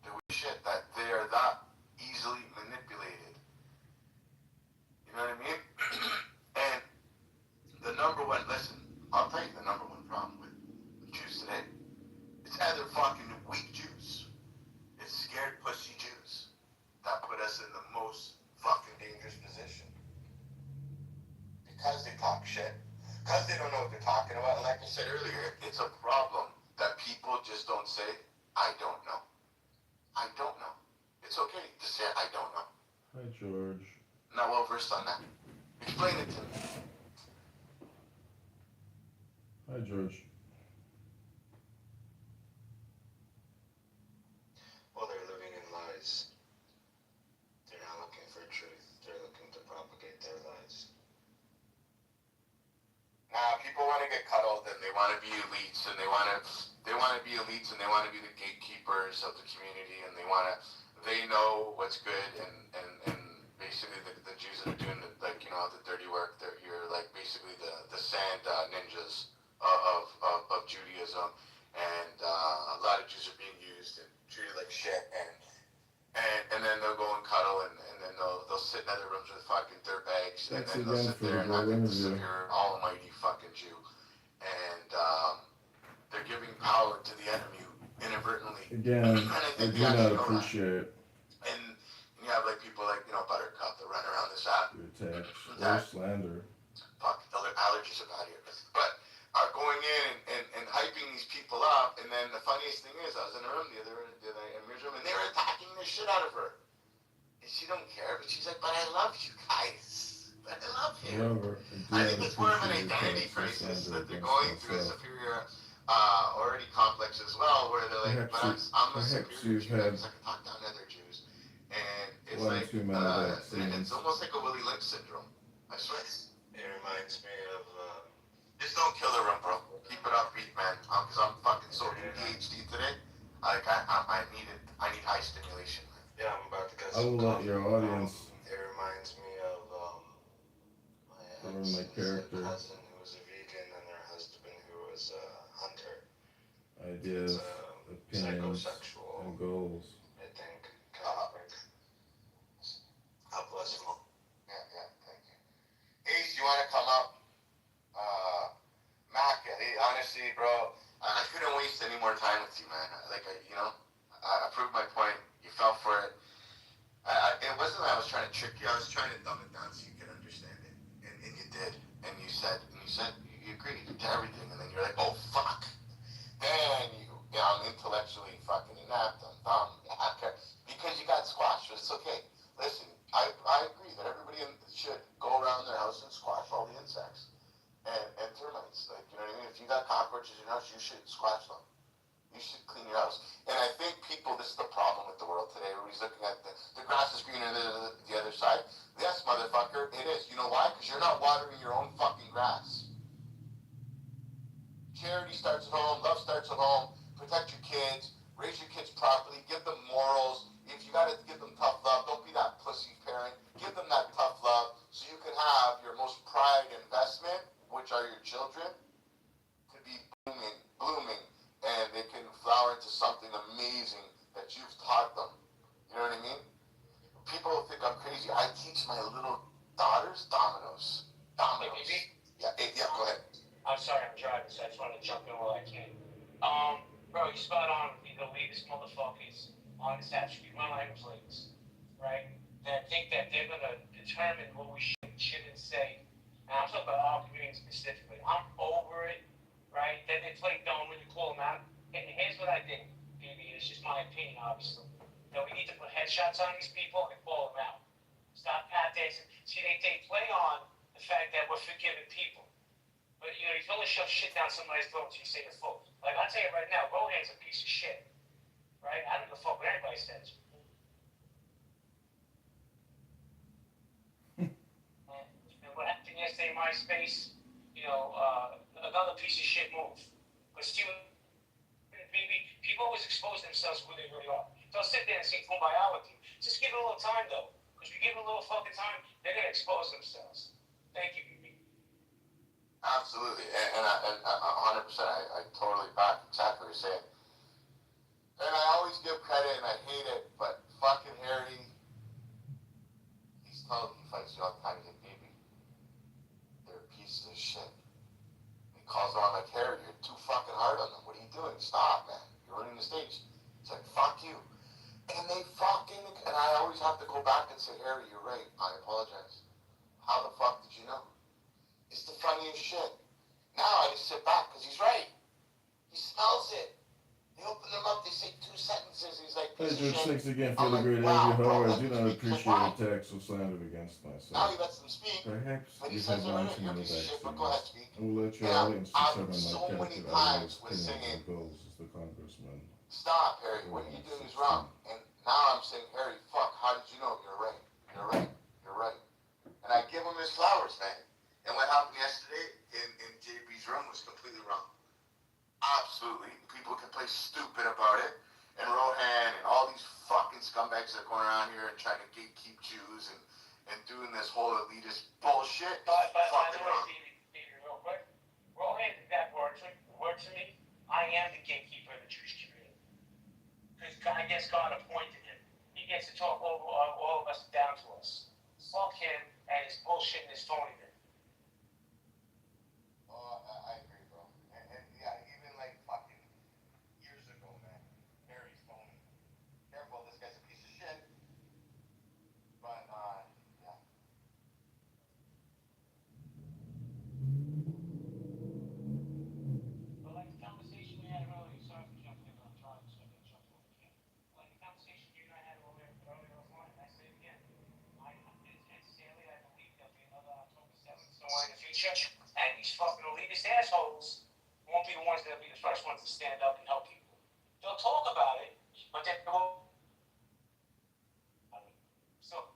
The weirdest shit that they are that easily manipulated. You know what I mean? And the number one, listen, I'll tell you the number one problem with Jews today. It's either fucking weak Jews. It's scared pussy Jews that put us in the most fucking dangerous position. Because they talk shit. Because they don't know what they're talking about. And like I said earlier, it's a problem that people just don't say, I don't know. I don't know. It's okay to say, I don't know. Hi, George. Not well versed on that. Explain it to me. Hi, George. Well, they're living in lies. They're not looking for truth. They're looking to propagate their lies. Now, people want to get cuddled and they want to be elites and they want to be elites and they want to be the gatekeepers of the community and they know what's good and basically the Jews that are doing the dirty work, you're like basically the sand ninjas of Judaism, and a lot of Jews are being used and treated like shit, and then they'll go and cuddle and then they'll sit in other rooms with fucking dirtbags and then they'll sit there and act like this severe almighty fucking Jew, and they're giving power to the enemy inadvertently. Again, I do not appreciate and you have like people like Buttercup that run around this app. your attacks or slander. Fuck, the allergies are bad here. But are going in and hyping these people up, and then the funniest thing is, I was in a room the other night in Mir's room, and they were attacking the shit out of her. And she don't care, but she's like, but I love you guys. But I love you. However, I think it's more of an identity crisis that they're going through a superior already complex as well, where they're like, but I'm a superior Jew, because I can talk down to other Jews. And it's like, it's almost like a Willie Lynch syndrome. I swear. It reminds me of, just don't kill the room, bro. Keep it upbeat, man. Because I'm fucking so ADHD today. Like, I need it. I need high stimulation, man. yeah, I'm about to get I will some let coffee. your audience It reminds me of, learn my character, cousin who was a vegan and her husband who was a hunter. ideas, opinions, Psychosexual, and goals. I think, kind of like. God bless him. Yeah, thank you. Ace, you want to come up? Mac, honestly, bro, I couldn't waste any more time with you, man. I proved my point. You fell for it. It wasn't that I was trying to trick you. I was trying to dumb it down so you could understand it. And you did. And you said you agreed to everything. And field today. Everybody's looking at the grass is greener than the other side. Yes, motherfucker, it is. You know why? Because you're not watering your own fucking grass. Charity starts at home. Love starts at home. Protect your kids. Raise your kids properly. Give them morals. If you gotta give them tough love, don't be that pussy parent. Give them that tough love so you can have your most prized investment, which are your children, to be blooming, and they can flower into something amazing that you've taught them. You know what I mean? People think I'm crazy. I teach my little daughters dominoes. Dominoes. Yeah, go ahead. I'm sorry, I'm driving, so I just want to jump in while I can. Bro, you spot on with the elitist motherfuckers on this attribute, my language ladies, right? That think that they're gonna determine what we should and shouldn't say. And I'm talking about our community specifically. I'm over it, right? That they play dumb when you call them out. And here's what I think, BB. It's just my opinion, obviously. That we need to put headshots on these people and call them out. Stop pat dancing. See, they play on the fact that we're forgiving people. But you can only shove shit down somebody's throat until you say you're full. Like I'll tell you right now, Rohan's a piece of shit. Right? I don't give a fuck what anybody says. And what happened yesterday in MySpace, another piece of shit move. But Steven, people always expose themselves who they really are. They'll sit there and say biology. Just give it a little time though. Because if you give it a little fucking time, they're gonna expose themselves. Thank you, BB. Absolutely, and 100%, I totally back exactly what you're saying. And I always give credit, and I hate it, but fucking Harry, he fights you all the time. He's like, baby, they're pieces of shit. He calls around like, Harry, you're too fucking hard on them. What are you doing? Stop, man. You're running the stage. It's like, fuck you. And and I always have to go back and say, Harry, you're right. I apologize. How the fuck did you know? It's the funniest shit. Now I just sit back because he's right. He smells it. They open them up, they say 2 sentences, he's like, Hey, piece of George, shit. thanks again I'm for the like, great wow, Andrew bro, Howard. I let do me not speak. He's like, appreciate why? attacks or slander against Now myself. he lets them speak, Perhaps but he you says have it right. wanted You're me a piece of back shit, to but you. go ahead, speak. I will let your And audience I've determine my so many character, times otherwise was opinions singing, and goals as the congressman. stop, Harry, what you're doing is wrong. And now I'm saying, Harry, fuck, how did you know? You're right. You're right. You're right. And I give him his flowers, man. And what happened yesterday in JB's room was completely wrong. Absolutely. People can play stupid about it. And Rohan and all these fucking scumbags that are going around here and trying to gatekeep Jews and doing this whole elitist bullshit. But Fucking wrong. real quick, Rohan did that word to me. I am the gatekeeper of the Jewish community. Because I guess God appointed him. He gets to talk over all of us down to us. Fuck him and his bullshit and his phoniness. Oh, I agree, bro. And yeah, even like fucking years ago, man, Harry's phony. Careful, this guy's a piece of shit. But, yeah. But like the conversation we had earlier, sorry for jumping in, but I'm driving, so I can jump over again. Like the conversation you and I had earlier offline, and I say it again. Sincerely, I believe there'll be another October 7th somewhere in the future, and these fucking elitist assholes won't be the ones that'll be the first ones to stand up and help people. They'll talk about it, but they won't. So,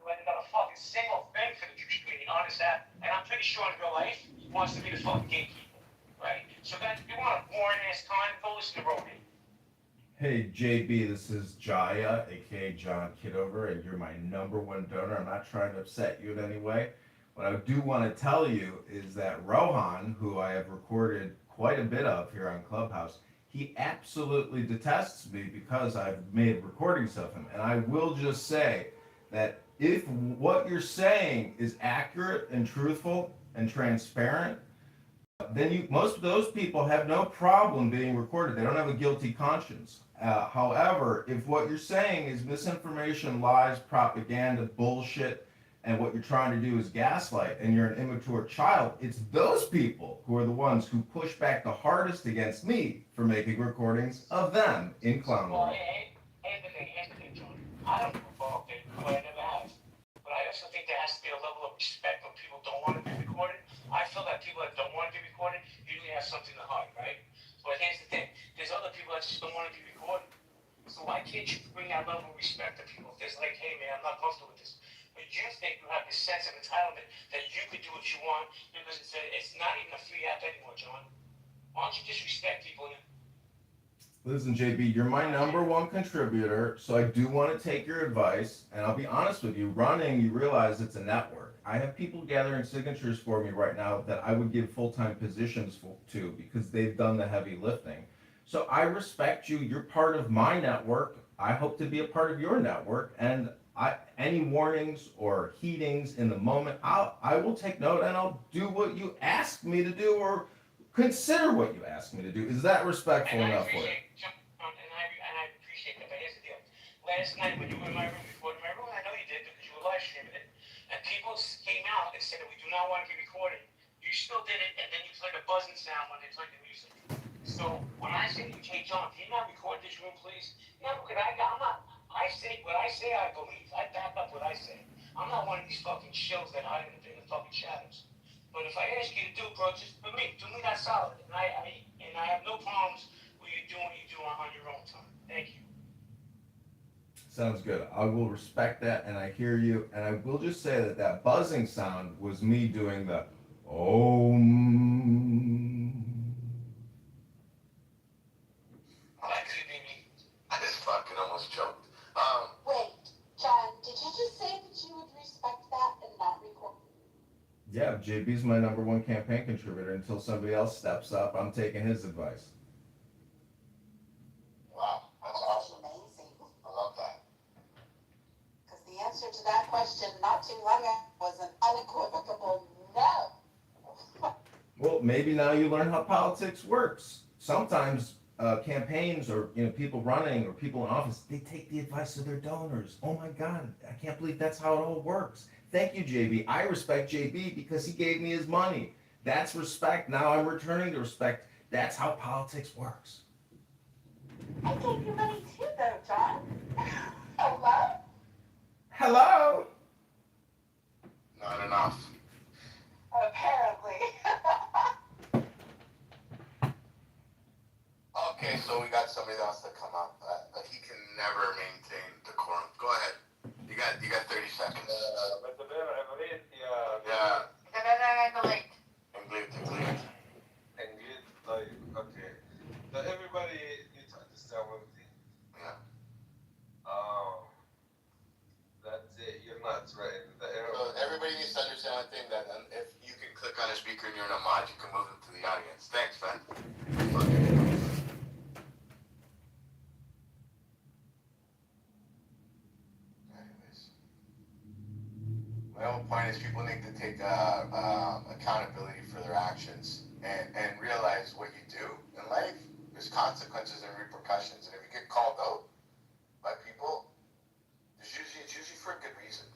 there ain't not a fucking single thing for the Jewish community on this app, and I'm pretty sure in real life he wants to be the fucking gatekeeper, right? So guys, if you want a boring ass time, go listen to Rogan. Hey JB, this is Jaya, aka John Kitover, and you're my #1 donor. I'm not trying to upset you in any way. What I do want to tell you is that Rohan, who I have recorded quite a bit of here on Clubhouse, he absolutely detests me because I've made recordings of him. And I will just say that if what you're saying is accurate and truthful and transparent, then most of those people have no problem being recorded. They don't have a guilty conscience. However, if what you're saying is misinformation, lies, propaganda, bullshit, and what you're trying to do is gaslight, and you're an immature child, it's those people who are the ones who push back the hardest against me for making recordings of them in clown Well, world. here's the thing, John. I don't give a fuck, I never have. But I also think there has to be a level of respect when people don't want to be recorded. I feel that people that don't want to be recorded usually have something to hide, right? But here's the thing. There's other people that just don't want to be recorded. appreciate you for bringing that level of respect to people. If there's like, hey man, I'm not comfortable with this. But you think you have this sense of entitlement that you could do what you want because it's not even a free app anymore, John. Why don't you just respect people? Listen, JB, you're my number one contributor, so I do want to take your advice. And I'll be honest with you, running, you realize it's a network. I have people gathering signatures for me right now that I would give full-time positions to because they've done the heavy lifting. So I respect you. You're part of my network. I hope to be a part of your network. And any warnings or heatings in the moment, I will take note and I'll do what you ask me to do or consider what you ask me to do. Is that respectful enough for you? And I appreciate that, but here's the deal. Last night when you were in my room, recording my room, I know you did because you were live streaming it, and people came out and said that we do not want to be recorded. You still did it, and then you played a buzzing sound when they played the music. So when I say to you, hey John, can you not record this room, please? Yeah, look, I'm not. I say what I say. I believe. I back up what I say. I'm not one of these fucking shills that hide in the fucking shadows. But if I ask you to do, bro, just for me, do me that solid. And I have no problems with you doing what you do on your own time. Thank you. Sounds good. I will respect that, and I hear you. And I will just say that that buzzing sound was me doing the Actually, Mimi, I just fucking almost choked. Wait, John, did you just say that you would respect that and not record? Yeah, JB's my number one campaign contributor. Until somebody else steps up, I'm taking his advice. Wow, that's awesome. Amazing. I love that. Because the answer to that question not too long ago was an unequivocal no. Well, maybe now you learn how politics works. Sometimes campaigns or people running or people in office, they take the advice of their donors. Oh my God, I can't believe that's how it all works. Thank you, JB. I respect JB because he gave me his money. That's respect. Now I'm returning the respect. That's how politics works. I gave you money too, though, John. Hello? Hello? Not enough. Apparently. Okay, so we got somebody else to come up. He can never maintain decorum. Go ahead. You got 30 seconds. Yeah. English, like, okay. So everybody needs to understand one thing. Yeah. That's it. You're not threatened. So everybody needs to understand one thing, that if you can click on a speaker and you're in a mod, you can move them to the audience. Thanks, man. Anyways. My whole point is people need to take accountability for their actions and realize what you do in life, there's consequences and repercussions. And if you get called out by people, it's usually for a good reason.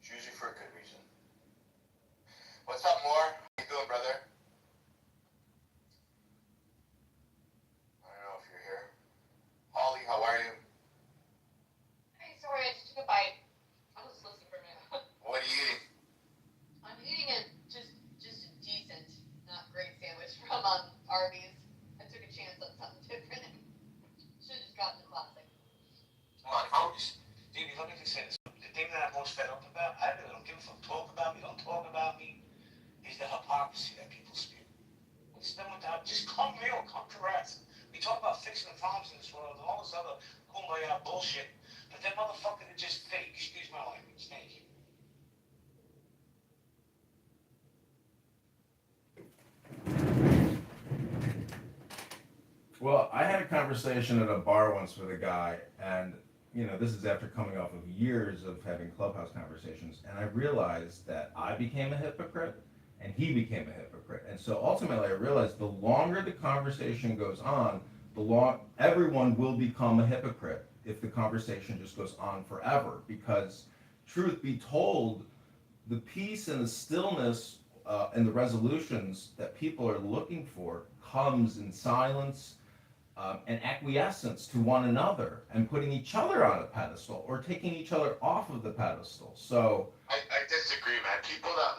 It's usually for a good reason. What's up, Moore? How you doing, brother? I don't know if you're here. Holly, how are you? Hey, sorry, I just took a bite. I'll just listen for a minute. What are you eating? I'm eating a just a decent, not great sandwich from Arby's. I took a chance on something different. Should have just gotten the classic. Come on, folks. Davey, let me just say this. The thing that I'm most fed up about, I really don't give a fuck. Talk about me, don't talk about me, is the hypocrisy that people spew. What's done with that? Just come real, come correct. We talk about fixing the problems in this world and all this other kumbaya bullshit, but that motherfucker is just fake. Excuse my language. Thank you. Well, I had a conversation at a bar once with a guy, and this is after coming off of years of having clubhouse conversations, and I realized that I became a hypocrite and he became a hypocrite. And so ultimately I realized the longer the conversation goes on, everyone will become a hypocrite if the conversation just goes on forever. Because truth be told, the peace and the stillness and the resolutions that people are looking for comes in silence and acquiescence to one another and putting each other on a pedestal or taking each other off of the pedestal. So I disagree, man. People that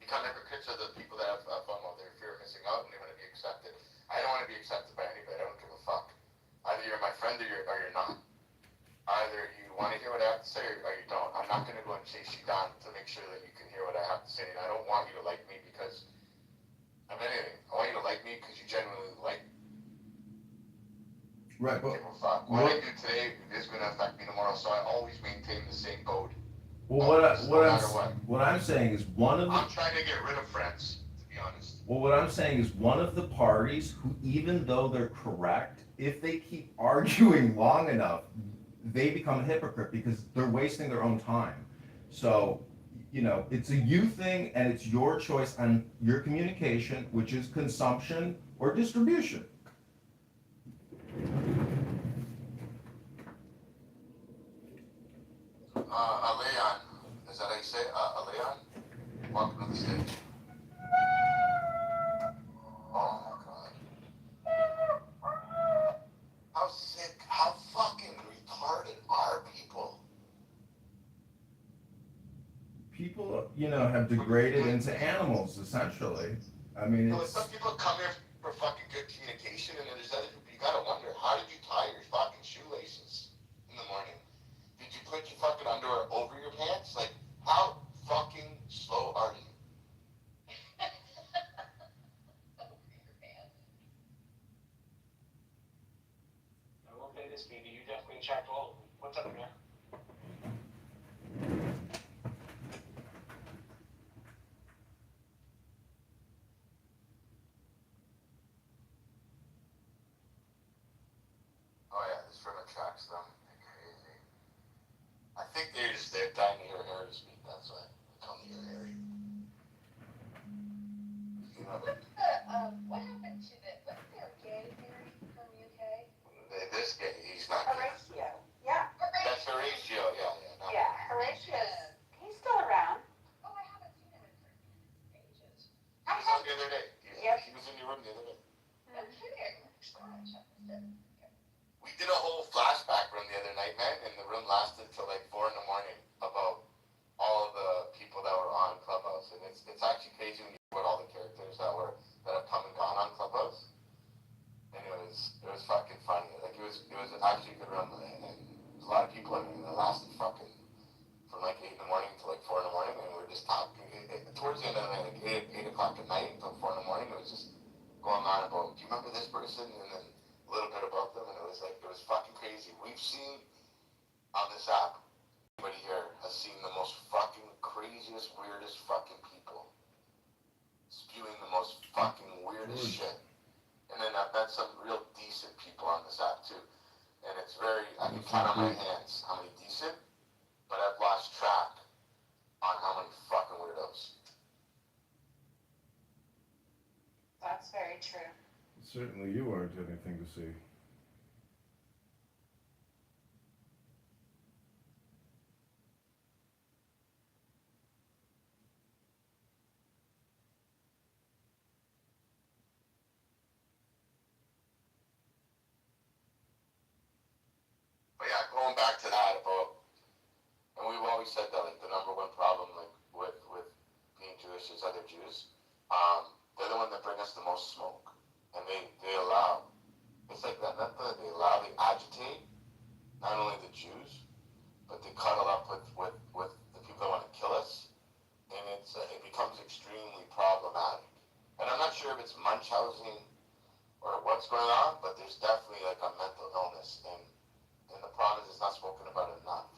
become hypocrites are the people that have FOMO. They're fear of missing out and they want to be accepted. I don't want to be accepted by anybody. I don't give a fuck. Either you're my friend or you're not. Either you want to hear what I have to say or you don't. I'm not going to go and chase you down to make sure that you can hear what I have to say. And I don't want you to like me because of anything. I want you to like me because you genuinely like me. Right, but what I do today is going to affect me tomorrow, so I always maintain the same code. What I'm saying is I'm trying to get rid of friends, to be honest. Well, what I'm saying is one of the parties who, even though they're correct, if they keep arguing long enough, they become a hypocrite because they're wasting their own time. So, it's a you thing and it's your choice on your communication, which is consumption or distribution. Leon, is that how you say it? Leon? Welcome to the stage. Oh my god. How sick, how fucking retarded are people? People, have degraded into animals, essentially. I mean, it's... Some people come here for fucking good communication, and then there's other people, you gotta wonder, how did you tie your fucking shoelaces in the morning? Did you put your fucking underwear over your pants? Like, how fucking slow are you? I will say this, baby, you definitely checked all of them. What's up, man? Oh yeah, this room attracts them. They're crazy. I think they're dying to hear Harry speak, that's why they come to hear Harry. What happened to what's their gay Harry from UK? This guy, he's not gay. Horatio. Yeah. That's Horatio, yeah. No. Yeah, Horatio. He's still around. Oh, I haven't seen him in ages. He was on the other day. He was in your room the other day. No kidding. We did a whole flashback room the other night, man, and the room lasted till like 4 a.m. about all of the people that were on Clubhouse, and it's actually crazy when you hear about all the characters that have come and gone on Clubhouse, and it was fucking funny. Like it was actually a good room, and a lot of people in it, and it lasted fucking from like 8 a.m. to like 4 a.m., and we were just talking. Towards the end of the night, like 8 o'clock at night until 4 a.m., it was just going on about, do you remember this person? And then a little bit about them, and it was fucking crazy. We've seen on this app, everybody here has seen the most fucking craziest, weirdest fucking people spewing the most fucking weirdest shit. And then I've met some real decent people on this app too. And it's I can count on my hands how many decent, but I've lost track on how many fucking weirdos. That's very true. Certainly you aren't anything to see. But yeah, going back to that about, and we've always said that like the number one problem like with being Jewish is other Jews. They're the one that bring us the most smoke, and they allow. It's like that. They allow. They agitate not only the Jews, but they cuddle up with the people that want to kill us, and it becomes extremely problematic. And I'm not sure if it's Munchausen or what's going on, but there's definitely like a mental illness, and the problem is it's not spoken about enough.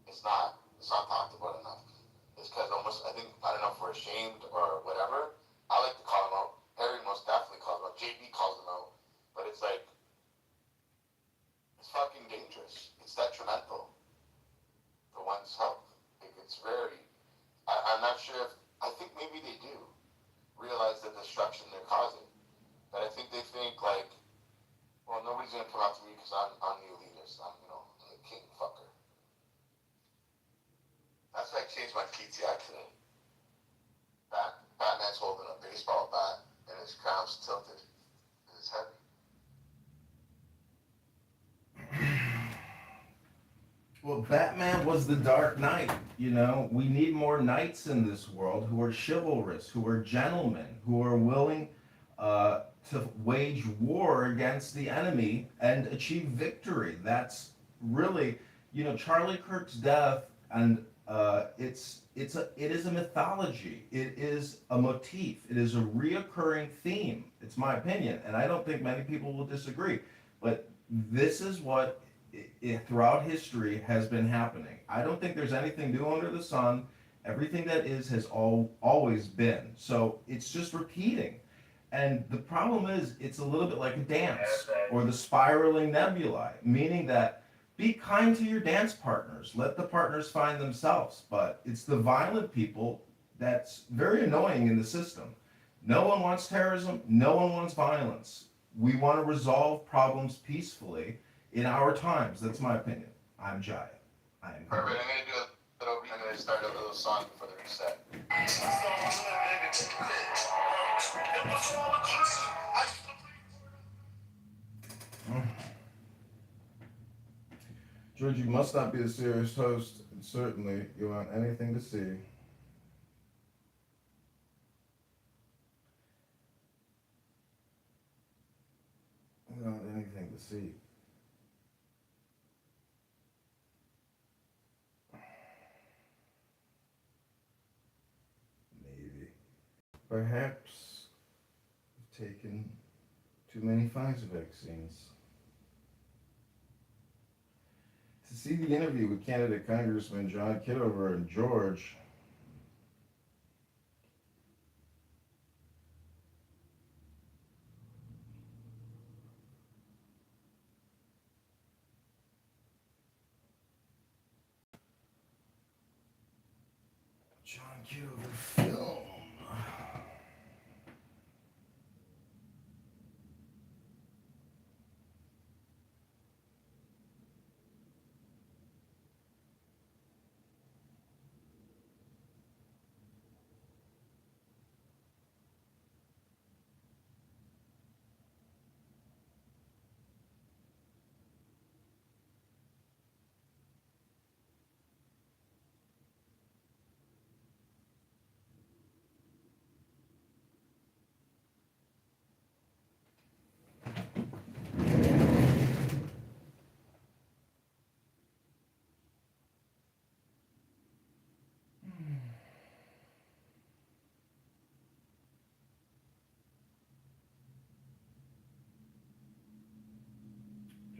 It's not talked about enough. It's because almost, I don't know if we're ashamed or whatever. I like to call them out. Harry most definitely calls them out. JB calls them out. But it's like, it's fucking dangerous. It's detrimental for one's health. It's very, I'm not sure I think maybe they do realize the destruction they're causing. But I think they think like, well, nobody's going to come out to me because I'm the elitist. I'm the king fucker. That's why I changed my PTI today. Batman's holding a baseball bat and his crown's tilted in his head. Well, Batman was the Dark Knight, We need more knights in this world who are chivalrous, who are gentlemen, who are willing to wage war against the enemy and achieve victory. That's really, Charlie Kirk's death, and it is a mythology. It is a motif. It is a reoccurring theme. It's my opinion, and I don't think many people will disagree. But this is what throughout history has been happening. I don't think there's anything new under the sun. Everything that is has always been. So it's just repeating. And the problem is, it's a little bit like a dance or the spiraling nebulae, meaning that be kind to your dance partners. Let the partners find themselves. But it's the violent people that's very annoying in the system. No one wants terrorism. No one wants violence. We want to resolve problems peacefully in our times. That's my opinion. I'm Jaya. I am. Perfect. I'm gonna start a little song for the reset. George, you must not be a serious host, and certainly you want anything to see. You want anything to see. Maybe. Perhaps you've taken too many Pfizer vaccines. To see the interview with candidate Congressman John Kitover and George, John Kitover film.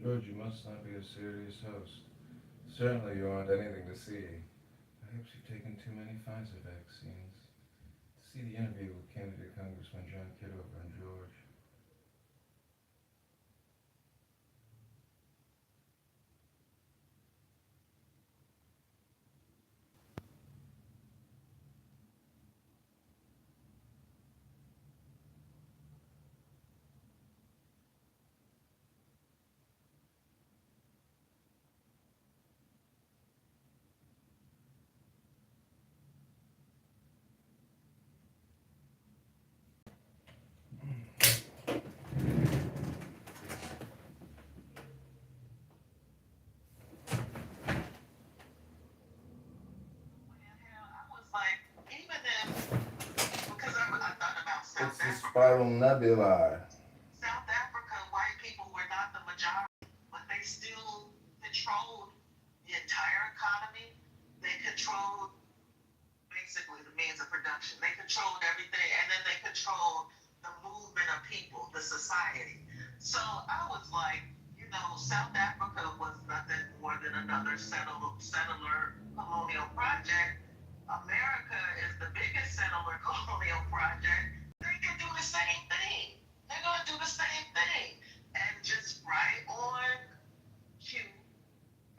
George, you must not be a serious host. Certainly you aren't anything to see. Perhaps you've taken too many Pfizer vaccines. To see the interview with candidate Congressman John Kitover and George. It's the spiral nebulae. South Africa, white people were not the majority, but they still controlled the entire economy. They controlled basically the means of production. They controlled everything, and then they controlled the movement of people, the society. So I was like, South Africa was nothing more than another settler colonial project. America is the biggest settler colonial project. They can do the same thing. They're going to do the same thing. And just right on cue,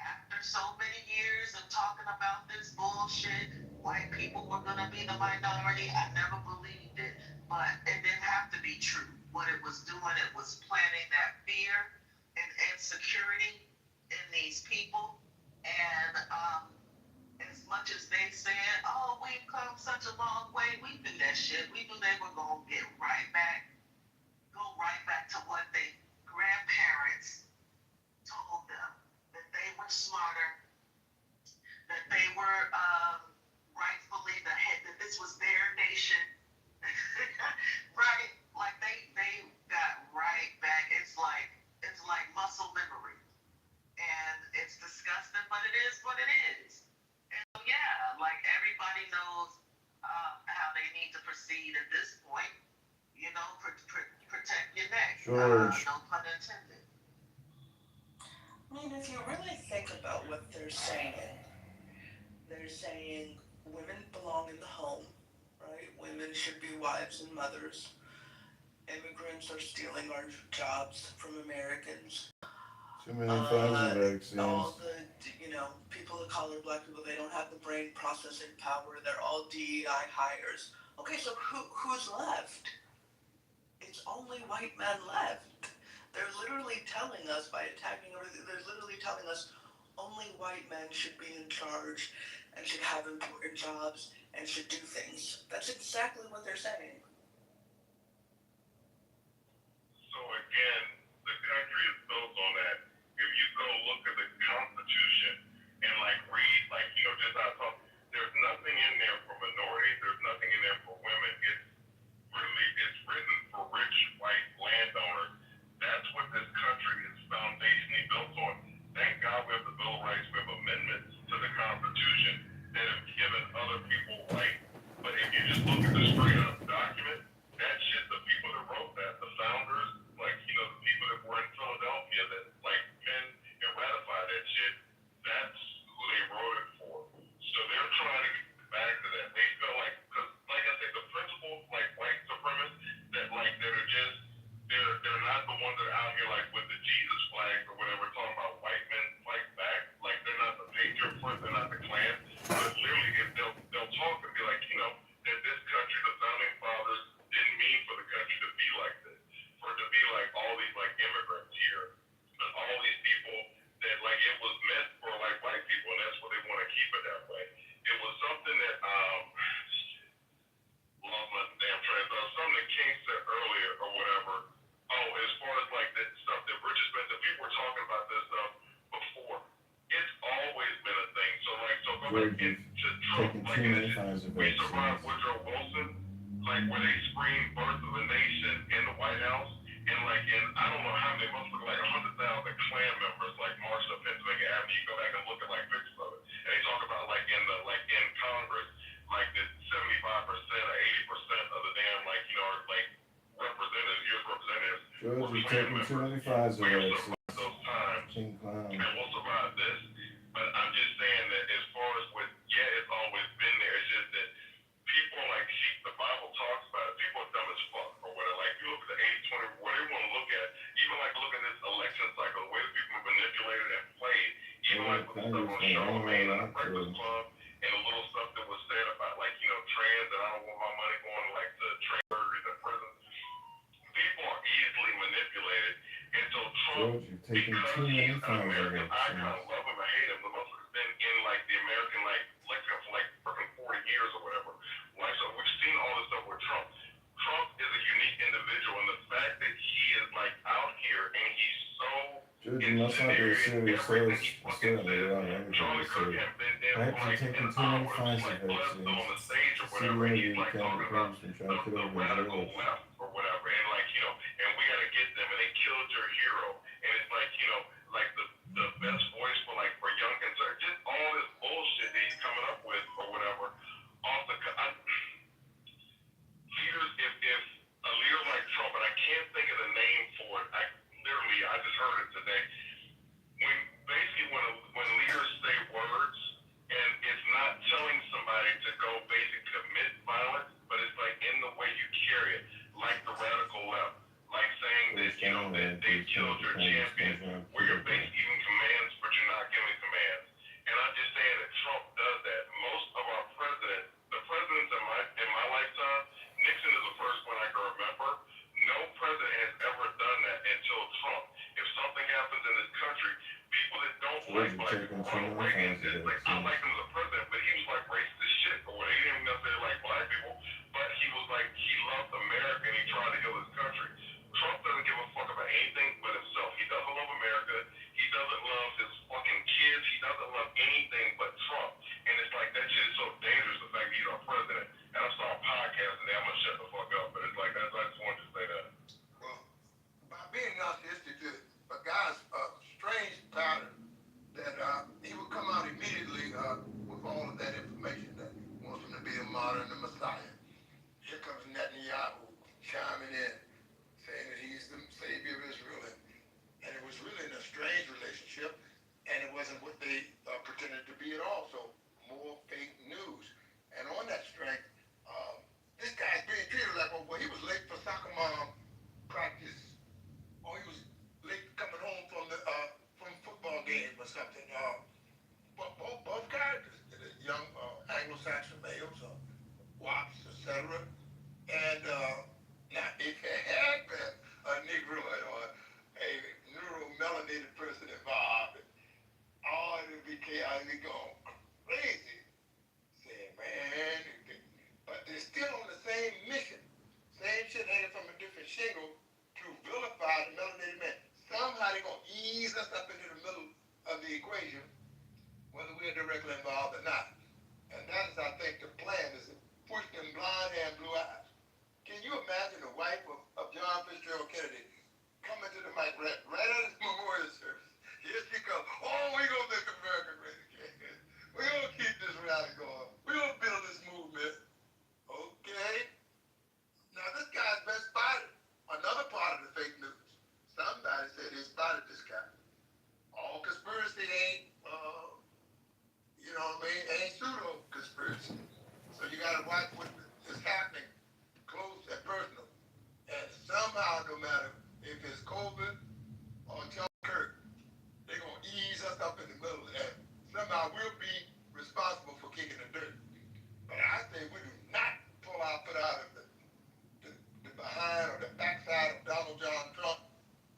after so many years of talking about this bullshit, white people were going to be the minority. I never believed it, but it didn't have to be true. What it was doing, it was planting that fear and insecurity in these people. And as much as they said, oh, we've come such a long way, we knew that shit. We knew they were going to go right back to what their grandparents told them, that they were smarter, that they were rightfully the head, that this was their nation, right? Like they got George. No pun intended. I mean, if you really think about what they're saying women belong in the home, right? Women should be wives and mothers. Immigrants are stealing our jobs from Americans. Too many Pfizer All vaccines. the, people of color, black people, they don't have the brain processing power. They're all DEI hires. Okay, so who's left? It's only white men left. They're literally telling us by attacking everything. They're literally telling us only white men should be in charge and should have important jobs and should do things. That's exactly what they're saying. So again, the country is built on that. If you go look at the Constitution and like read, like just I talk, there's nothing in there for minorities. There's nothing in there for women. It's written for rich white landowners. That's what this country is foundationally built on. Thank God we have the Bill of Rights. We have amendments to the Constitution that have given other people rights. But if you just look at the straight up document, that shit, the people that wrote that, the founders, like, the people that were in Philadelphia that, like, men and ratified that shit, that's who they wrote it for. So they're trying to get back to that. They feel like, because, like I said, the principles, like white supremacists, that are just, they're not the ones that are out here, like, with the Jesus flag or whatever, talking about white men fight back. Like, they're not the Patriot Front, they're not the Klan. But literally, if they'll talk and be like, that this country, the founding fathers, didn't mean for the country to be like this, for it to be like all these like immigrants here, and all these people that like it was meant for like white people, and that's what they want to keep it that way. It was something that lost my damn train of thought. Something that King said earlier or whatever. Oh, as far as like that stuff that Richard Smith, the people were talking about this stuff before. It's always been a thing. So go back into Trump, like in this, we survived Woodrow Wilson, like where they screamed "Birth of a Nation" in the White House, and like in I don't know how many, must look like 100,000 Klan members like marched up Pennsylvania Avenue. You go back and look at like pictures of it, and they talk about like in Congress, like that 75% or 80% of the damn like representatives, U.S. representatives, George, were you're Klan taking too members. many Pfizer We have vaccines. survived those times, King Clown. and we'll survive this. But I'm just saying that as far as what, yeah, it's always been there. It's just that people like the Bible talks about it. People are dumb as fuck or whatever. Like you look at the 80-20, what they want to look at, even like look at this election cycle, the way that people are manipulated and played, even like with the stuff on Charlemagne and the Breakfast Club and the little stuff that was said about like, trans, and I don't want my money going like to trans surgeries and prisons. People are easily manipulated. And so Trump, George, you're taking because too many he's an Pfizer American icon, vaccines. love him or hate him, the motherfucker's been in like the American like lexicon for like freaking 40 years or whatever. Like so we've seen all this stuff with Trump. Trump is a unique individual, and the fact that he is like out here and he's so George, you must not be incendiary in serious. everything he fucking Certainly, says. you don't have Charlie anything to Cook say. had been there Perhaps for you're like taking an too many hour, just Pfizer like Bledsoe on the vaccines. stage or See, whatever, and he's like talking about Congressman the Kitover is radical George. left or whatever, and like and we gotta get them, and they killed your hero, and it's like like the best voice for young conservatives, just all this bullshit that he's coming up with or whatever. Off the leaders, if a leader like Trump, and I can't think of the name for it, I just heard it today. When leaders say words, and it's not telling somebody to go basically commit violence, but it's like in the way you carry it, like the radical left, like saying that that they killed your champion, where you're basically giving commands, but you're not giving commands. And I'm just saying that Trump does that. Most of our presidents, the presidents in my lifetime, Nixon is the first one I can remember. No president has ever done that until Trump. If something happens in this country, people that don't like black people, Ronald Reagan is like, I like him as a president, but he was like racist as shit or whatever. He didn't even necessarily like black people, but he was like, he loved America and he tried to heal his country. Trump doesn't give a fuck about anything but himself. He doesn't love America. He doesn't love his fucking kids. He doesn't love anything but Trump. And it's like, that shit is so dangerous, the fact that he's our president. And I saw a podcast today, I'm gonna shut the fuck up, but it's like, I just wanted to say that. Well, by being narcissistic, a guy's strange pattern that he would come out immediately UK out here going crazy, saying, man, but they're still on the same mission. Same shit headed from a different shingle to vilify the melanated man. Somehow they're going to ease us up into the middle of the equation, whether we're directly involved or not. And that is, I think, the plan is to push them blonde hair and blue eyes. Can you imagine the wife of John Fitzgerald Kennedy coming to the mic right at his memorial service? Here she comes. Oh, we're going to make America great again. We're going to keep this rally going. We're going to build this movement. Okay. Now, this guy's been spotted. Another part of the fake news. Somebody said they spotted this guy. All conspiracy ain't, you know what I mean, ain't pseudo-conspiracy. So you got to watch what is happening close and personal. And somehow, no matter if it's COVID or Charlie Kirk, they're going to ease us up in the middle of that. Somehow we'll be responsible for kicking the dirt. But I think we do not pull our foot out of the behind or the backside of Donald John Trump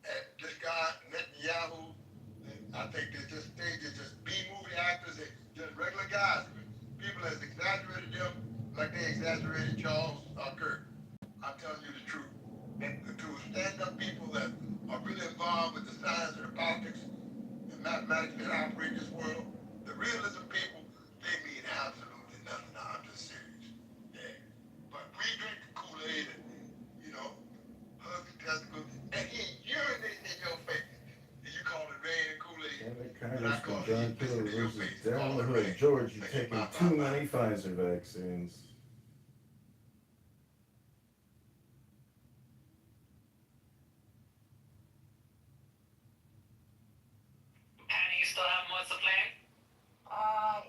and this guy, Netanyahu. I think they're just B-movie actors, they're just regular guys. People has exaggerated them like they exaggerated Charles Kirk. I'm telling you the truth. And to stand-up people that are really involved with the science and the politics and mathematics that operate this world, the realism people, they mean absolutely nothing. I'm just serious. Yeah. But we drink the Kool-Aid and, you know, hug the testicles, and he urinates in your face. And you call it rain and Kool-Aid. Congressman John Kitover versus down the hood. George, you're taking too many Pfizer vaccines. Patty, you still have more to play?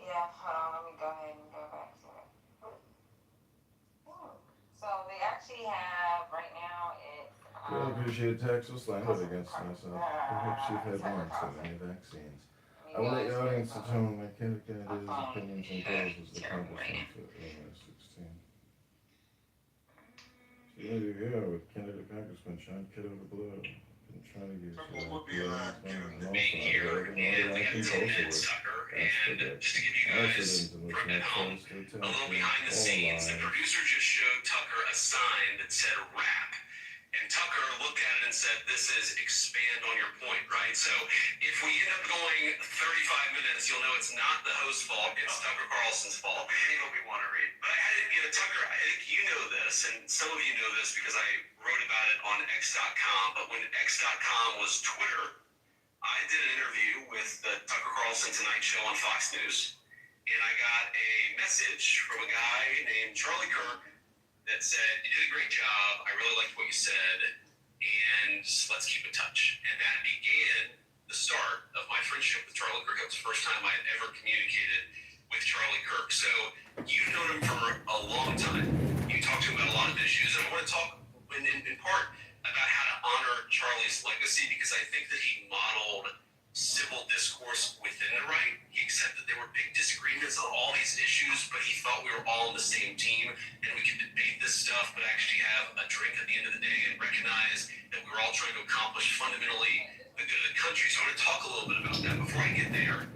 Yeah, hold on, let me go ahead and go back to it. So they actually have, right now, it's, Really appreciate taxes slandered against myself. Perhaps you've had one too many vaccines. I will let your audience determine my candidate's opinions and goals as the Congressman for Illinois 16. So you need to hear with candidate Congressman John Kitover below. Been trying to use Being here, and we have 10 minutes, Tucker, and just to give you guys at home a little behind the scenes, the producer just showed Tucker a sign that said rap. And Tucker looked at it and said, this is expand on your point, right? So if we end up going 35 minutes, you'll know it's not the host's fault, it's Tucker Carlson's fault. We read what we want to read. But I had to, Tucker, I think you know this, and some of you know this because I wrote about it on X.com, but when X.com was Twitter, I did an interview with the Tucker Carlson Tonight Show on Fox News, and I got a message from a guy named Charlie Kirk that said, you did a great job, I really liked what you said, and let's keep in touch. And that began the start of my friendship with Charlie Kirk. It was the first time I had ever communicated with Charlie Kirk. So you've known him for a long time. You talked to him about a lot of issues, and I want to talk in part about how to honor Charlie's legacy, because I think that he modeled civil discourse within the right. He accepted there were big disagreements on all these issues, but he thought we were all on the same team and we could debate this stuff, but actually have a drink at the end of the day and recognize that we were all trying to accomplish fundamentally the good of the country. So I want to talk a little bit about that. Before I get there,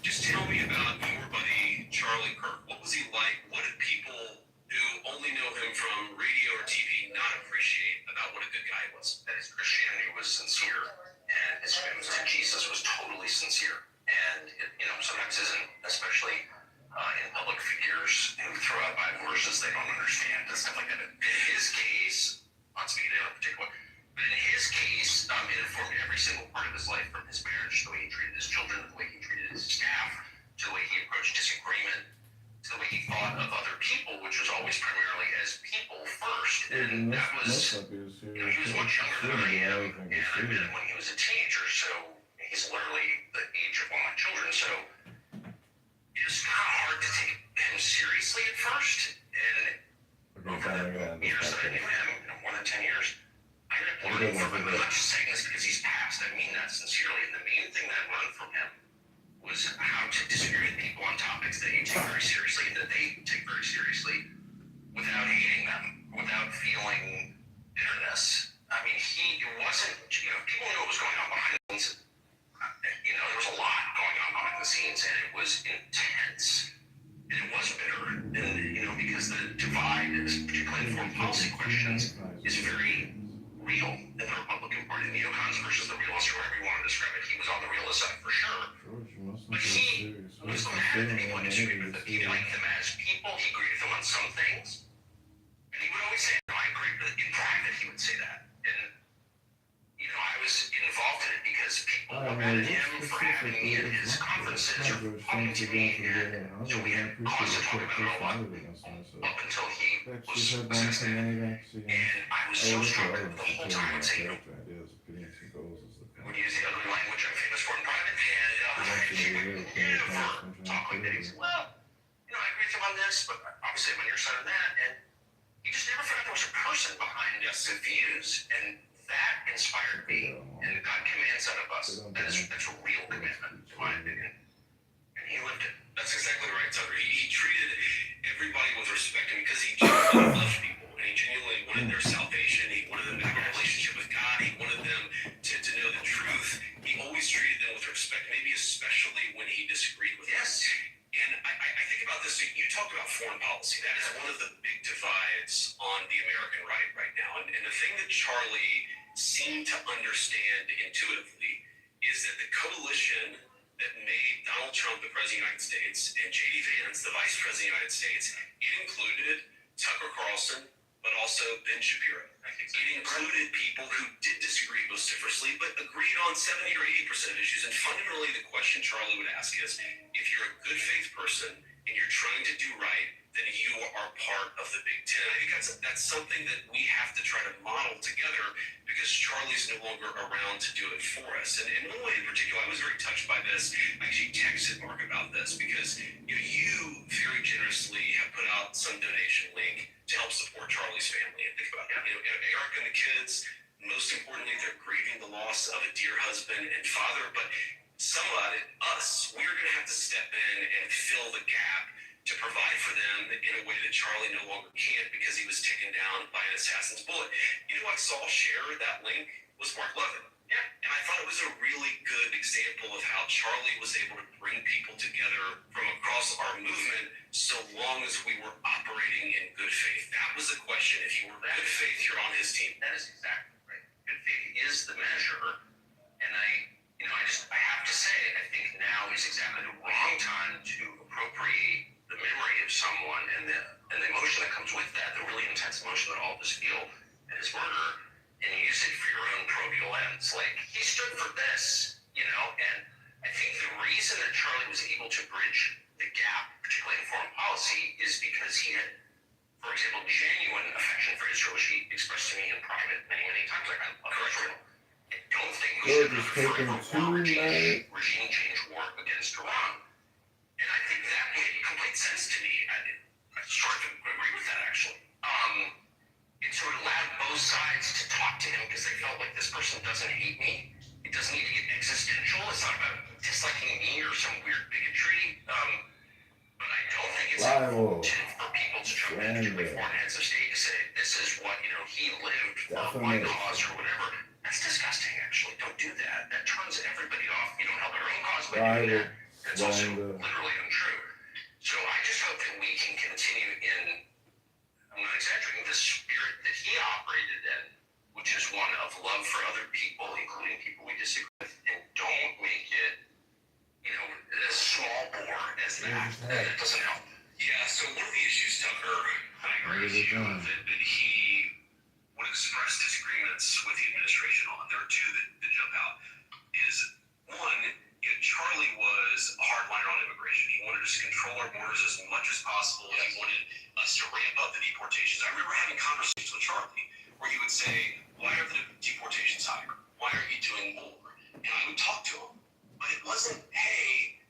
just tell me about your buddy Charlie Kirk. What was he like? What did people who only know him from radio or TV not appreciate about what a good guy was? That his Christianity was sincere, and his commitment to Jesus was totally sincere. And it, sometimes isn't, especially in public figures who throw out Bible verses they don't understand and stuff like that. In his case, not speaking in particular, but in his case, it informed every single part of his life, from his marriage, the way he treated his children, the way he treated his staff, to the way he approached disagreement, to the way he thought of other people, which was always primarily as people first. And that was, he was much younger than I am, and I met him when he was a teenager, so he's literally the age of one of my children. So it was kind of hard to take him seriously at first, and over the years that I knew him, more than 10 years, I ended up learning from him. I'm not just saying this because he's passed, I mean that sincerely, and the main thing that I learned from him was how to disagree with people on topics that you take very seriously and that they take very seriously without hating them, without feeling bitterness. I mean, it wasn't, people knew what was going on behind the scenes. There was a lot going on behind the scenes, and was intense. And it was bitter. And, you know, because the divide, particularly in foreign policy questions, is very real in the Republican Party. Neocons versus the realists, however you want to describe it. He was on the realist side for sure. But he was not mad at anyone who disagreed with him. He liked them as people. He agreed with them on some things. And he would always say, no, I agree with it. In private, he would say that. And, you know, I was involved in it because people were mad at him for having me at his conferences or talking to me. And so we had cause to talk about it a lot up until he was assassinated. And I was so struck the whole time. I'd say, you know, would use the ugly language I'm famous for in private. And he would never talk like that. He said, well, you know, I agree with him on this, but obviously I'm on your side on that. And he just never forgot there was a person behind us and views, and that inspired me. And God commands out of us. That's a real commandment, in my opinion. And he lived it. That's exactly right, Tucker. He treated everybody with respect, and because he genuinely loved people, and he genuinely wanted their salvation, he wanted them to have a relationship with God, he wanted them to know the truth. He always treated them with respect, maybe especially when he disagreed with them. Yes. And I think about this, you talk about foreign policy. That is one of the big divides on the American right now. And the thing that Charlie seemed to understand intuitively is that the coalition that made Donald Trump the President of the United States and J.D. Vance the Vice President of the United States, it included Tucker Carlson, but also Ben Shapiro. It included people who did disagree vociferously, but agreed on 70 or 80% of issues. And fundamentally, the question Charlie would ask is, if you're a good faith person and you're trying to do right, then you are part of the Big Ten. I think that's something that we have to try to model together because Charlie's no longer around to do it for us. And in one way in particular, I was very touched by this. I actually texted Mark about this because you very generously have put out some donation link to help support Charlie's family. And think about that. You know, Eric and the kids, most importantly, they're grieving the loss of a dear husband and father, but somebody, us, we're going to have to step in and fill the gap to provide for them in a way that Charlie no longer can't because he was taken down by an assassin's bullet. You know who I saw share that link was Mark Levin. Yeah. And I thought it was a really good example of how Charlie was able to bring people together from across our movement so long as we were operating in good faith. That was the question. If you were good faith, you're on his team. That is exactly right. Good faith is the measure. And I have to say, I think now is exactly the wrong time to appropriate the memory of someone and the emotion that comes with that, the really intense emotion that all of us feel at his murder, and use it for your own parochial ends. Like, he stood for this, you know, and I think the reason that Charlie was able to bridge the gap, particularly in foreign policy, is because he had, for example, genuine affection for Israel, which he expressed to me in private many, many times. Like, I love Israel. I don't think we should have regime change war against Iran. And I think that made complete sense to me. I sort of agree with that, actually. It sort of allowed both sides to talk to him because they felt like this person doesn't hate me. It doesn't need to get existential. It's not about disliking me or some weird bigotry. But I don't think it's important for people to jump in, particularly foreign heads of state, to say, this is what, you know, he lived for my cause or whatever. That's disgusting, actually. Don't do that. That turns everybody off. You don't help your own cause by doing that. That's also literally untrue. So I just hope that we can continue in, I'm not exaggerating, the spirit that he operated in, which is one of love for other people, including people we disagree with, and don't make it, you know, as small bore as that. That doesn't help. Yeah, so one of the issues, Tucker, I agree with you, that he would express disagreements with the administration on, there are two that jump out, is one, you know, Charlie was a hardliner on immigration. He wanted us to control our borders as much as possible. He wanted us to ramp up the deportations. I remember having conversations with Charlie where he would say, why are the deportations higher? Why are you doing more? And I would talk to him. But it wasn't, hey,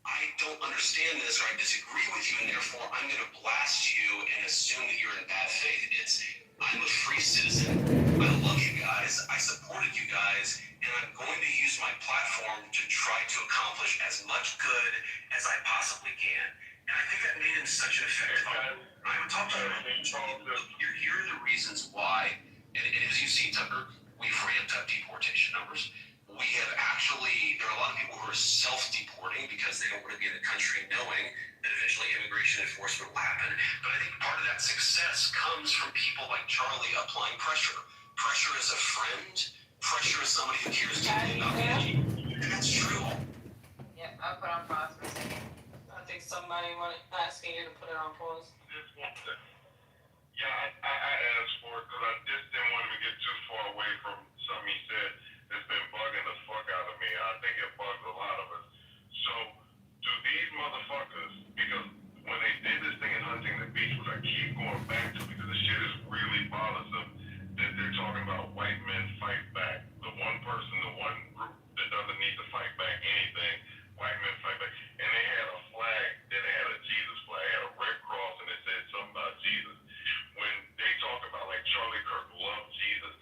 I don't understand this or I disagree with you and therefore I'm going to blast you and assume that you're in bad faith. It's, I'm a free citizen. I love you guys. I supported you guys. And I'm going to use my platform to try to accomplish as much good as I possibly can. And I think that made him such an effective argument. I would talk to him. Here are the reasons why. And as you see, Tucker, we've ramped up deportation numbers. We have actually, there are a lot of people who are self-deporting. money because they don't want to be in the country knowing that eventually immigration enforcement will happen. But I think part of that success comes from people like Charlie applying pressure. Pressure is a friend. Pressure is somebody who cares deeply about energy. And that's true. Yep, I'll put on pause for a second. I think somebody asking you to put it on pause. Just one second. Yeah, I asked for it because I just didn't want him to get too far away from something he said that's been bugging the fuck out of me. I think it bugs a lot of us. So, do these motherfuckers, because when they did this thing in Huntington Beach, which I keep going back to because the shit is really bothersome, that they're talking about white men fight back. The one person, the one group that doesn't need to fight back anything, white men fight back. And they had a flag that had a Jesus flag, had a red cross, and it said something about Jesus. When they talk about like Charlie Kirk loved Jesus,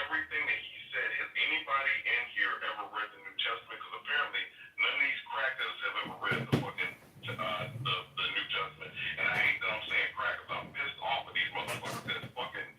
everything that he said, has anybody in here ever read the New Testament? Because apparently none of these crackers have ever read the fucking the New Testament. And I hate that I'm saying crackers. I'm pissed off with these motherfuckers that's fucking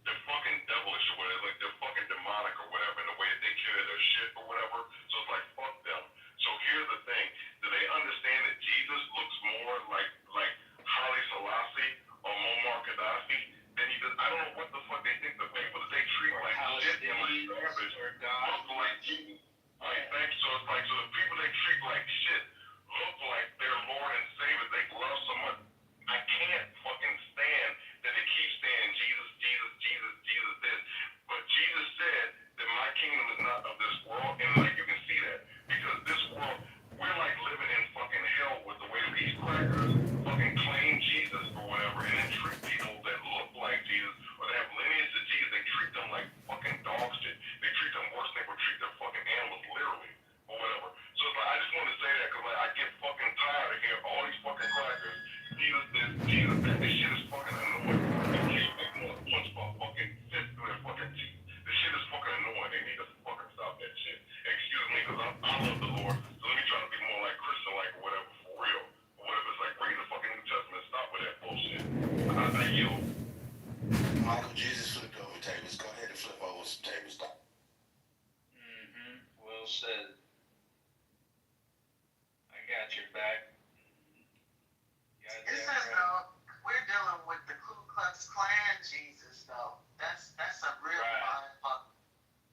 they're fucking devilish or whatever, like they're fucking demonic or whatever in the way that they carry their shit or whatever. So it's like fuck them. So here's the thing: do they understand that Jesus looks more like Haile Selassie or Muammar Gaddafi than he does? I don't know what the fuck they think the people that they treat like shit and like garbage look like Jesus. Right? Thanks. So it's like so the people they treat like shit look like their Lord and Savior. They love so much. I can't fucking stand that they keep saying Jesus, Jesus, Jesus, Jesus this. But Jesus said that my kingdom is not of this world, and like you can see that because this world, we're like living in fucking hell with the way that these crackers fucking claim Jesus or whatever, and then treat people that look like Jesus or that have lineage to Jesus. They treat them like fucking dog shit. They treat them worse than they would treat their fucking animals, literally or whatever. So it's like I just want to say that because like I get fucking tired of hearing all these fucking crackers. Jesus this, Jesus that. This shit is fucking annoying. You can't make more punch my fucking fist through their fucking teeth. This shit is fucking annoying. They need to fucking stop that shit. Excuse me, because I love the Lord. So let me try to be more like Christian-like or whatever, for real. Or whatever. It's like read the fucking New Testament. Stop with that bullshit. I yield. Michael, Jesus flipped over tables. Go ahead and flip over some tables. Well said. I got your back. It says though, we're dealing with the Ku Klux Klan Jesus though. That's a real mind fuck.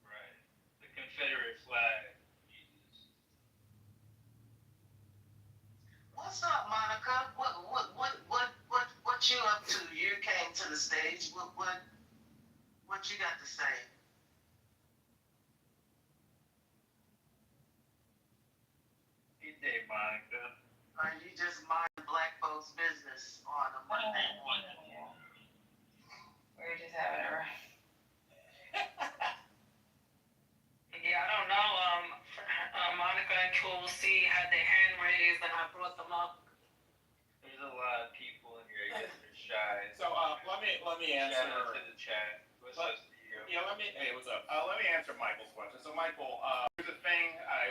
Right. The Confederate flag. Jesus. What's up, Monica? What you up to? You came to the stage. What you got to say? Good day, Monica. Or you just mind black folks' business on a Monday morning? We're just having a yeah, I don't know. Monica and Cool C had their hand raised and I brought them up. There's a lot of people in here. I guess they're shy. So let me answer. Shout out to the chat. What's up to you? Yeah, hey, what's up? Let me answer Michael's question. So Michael, here's the thing.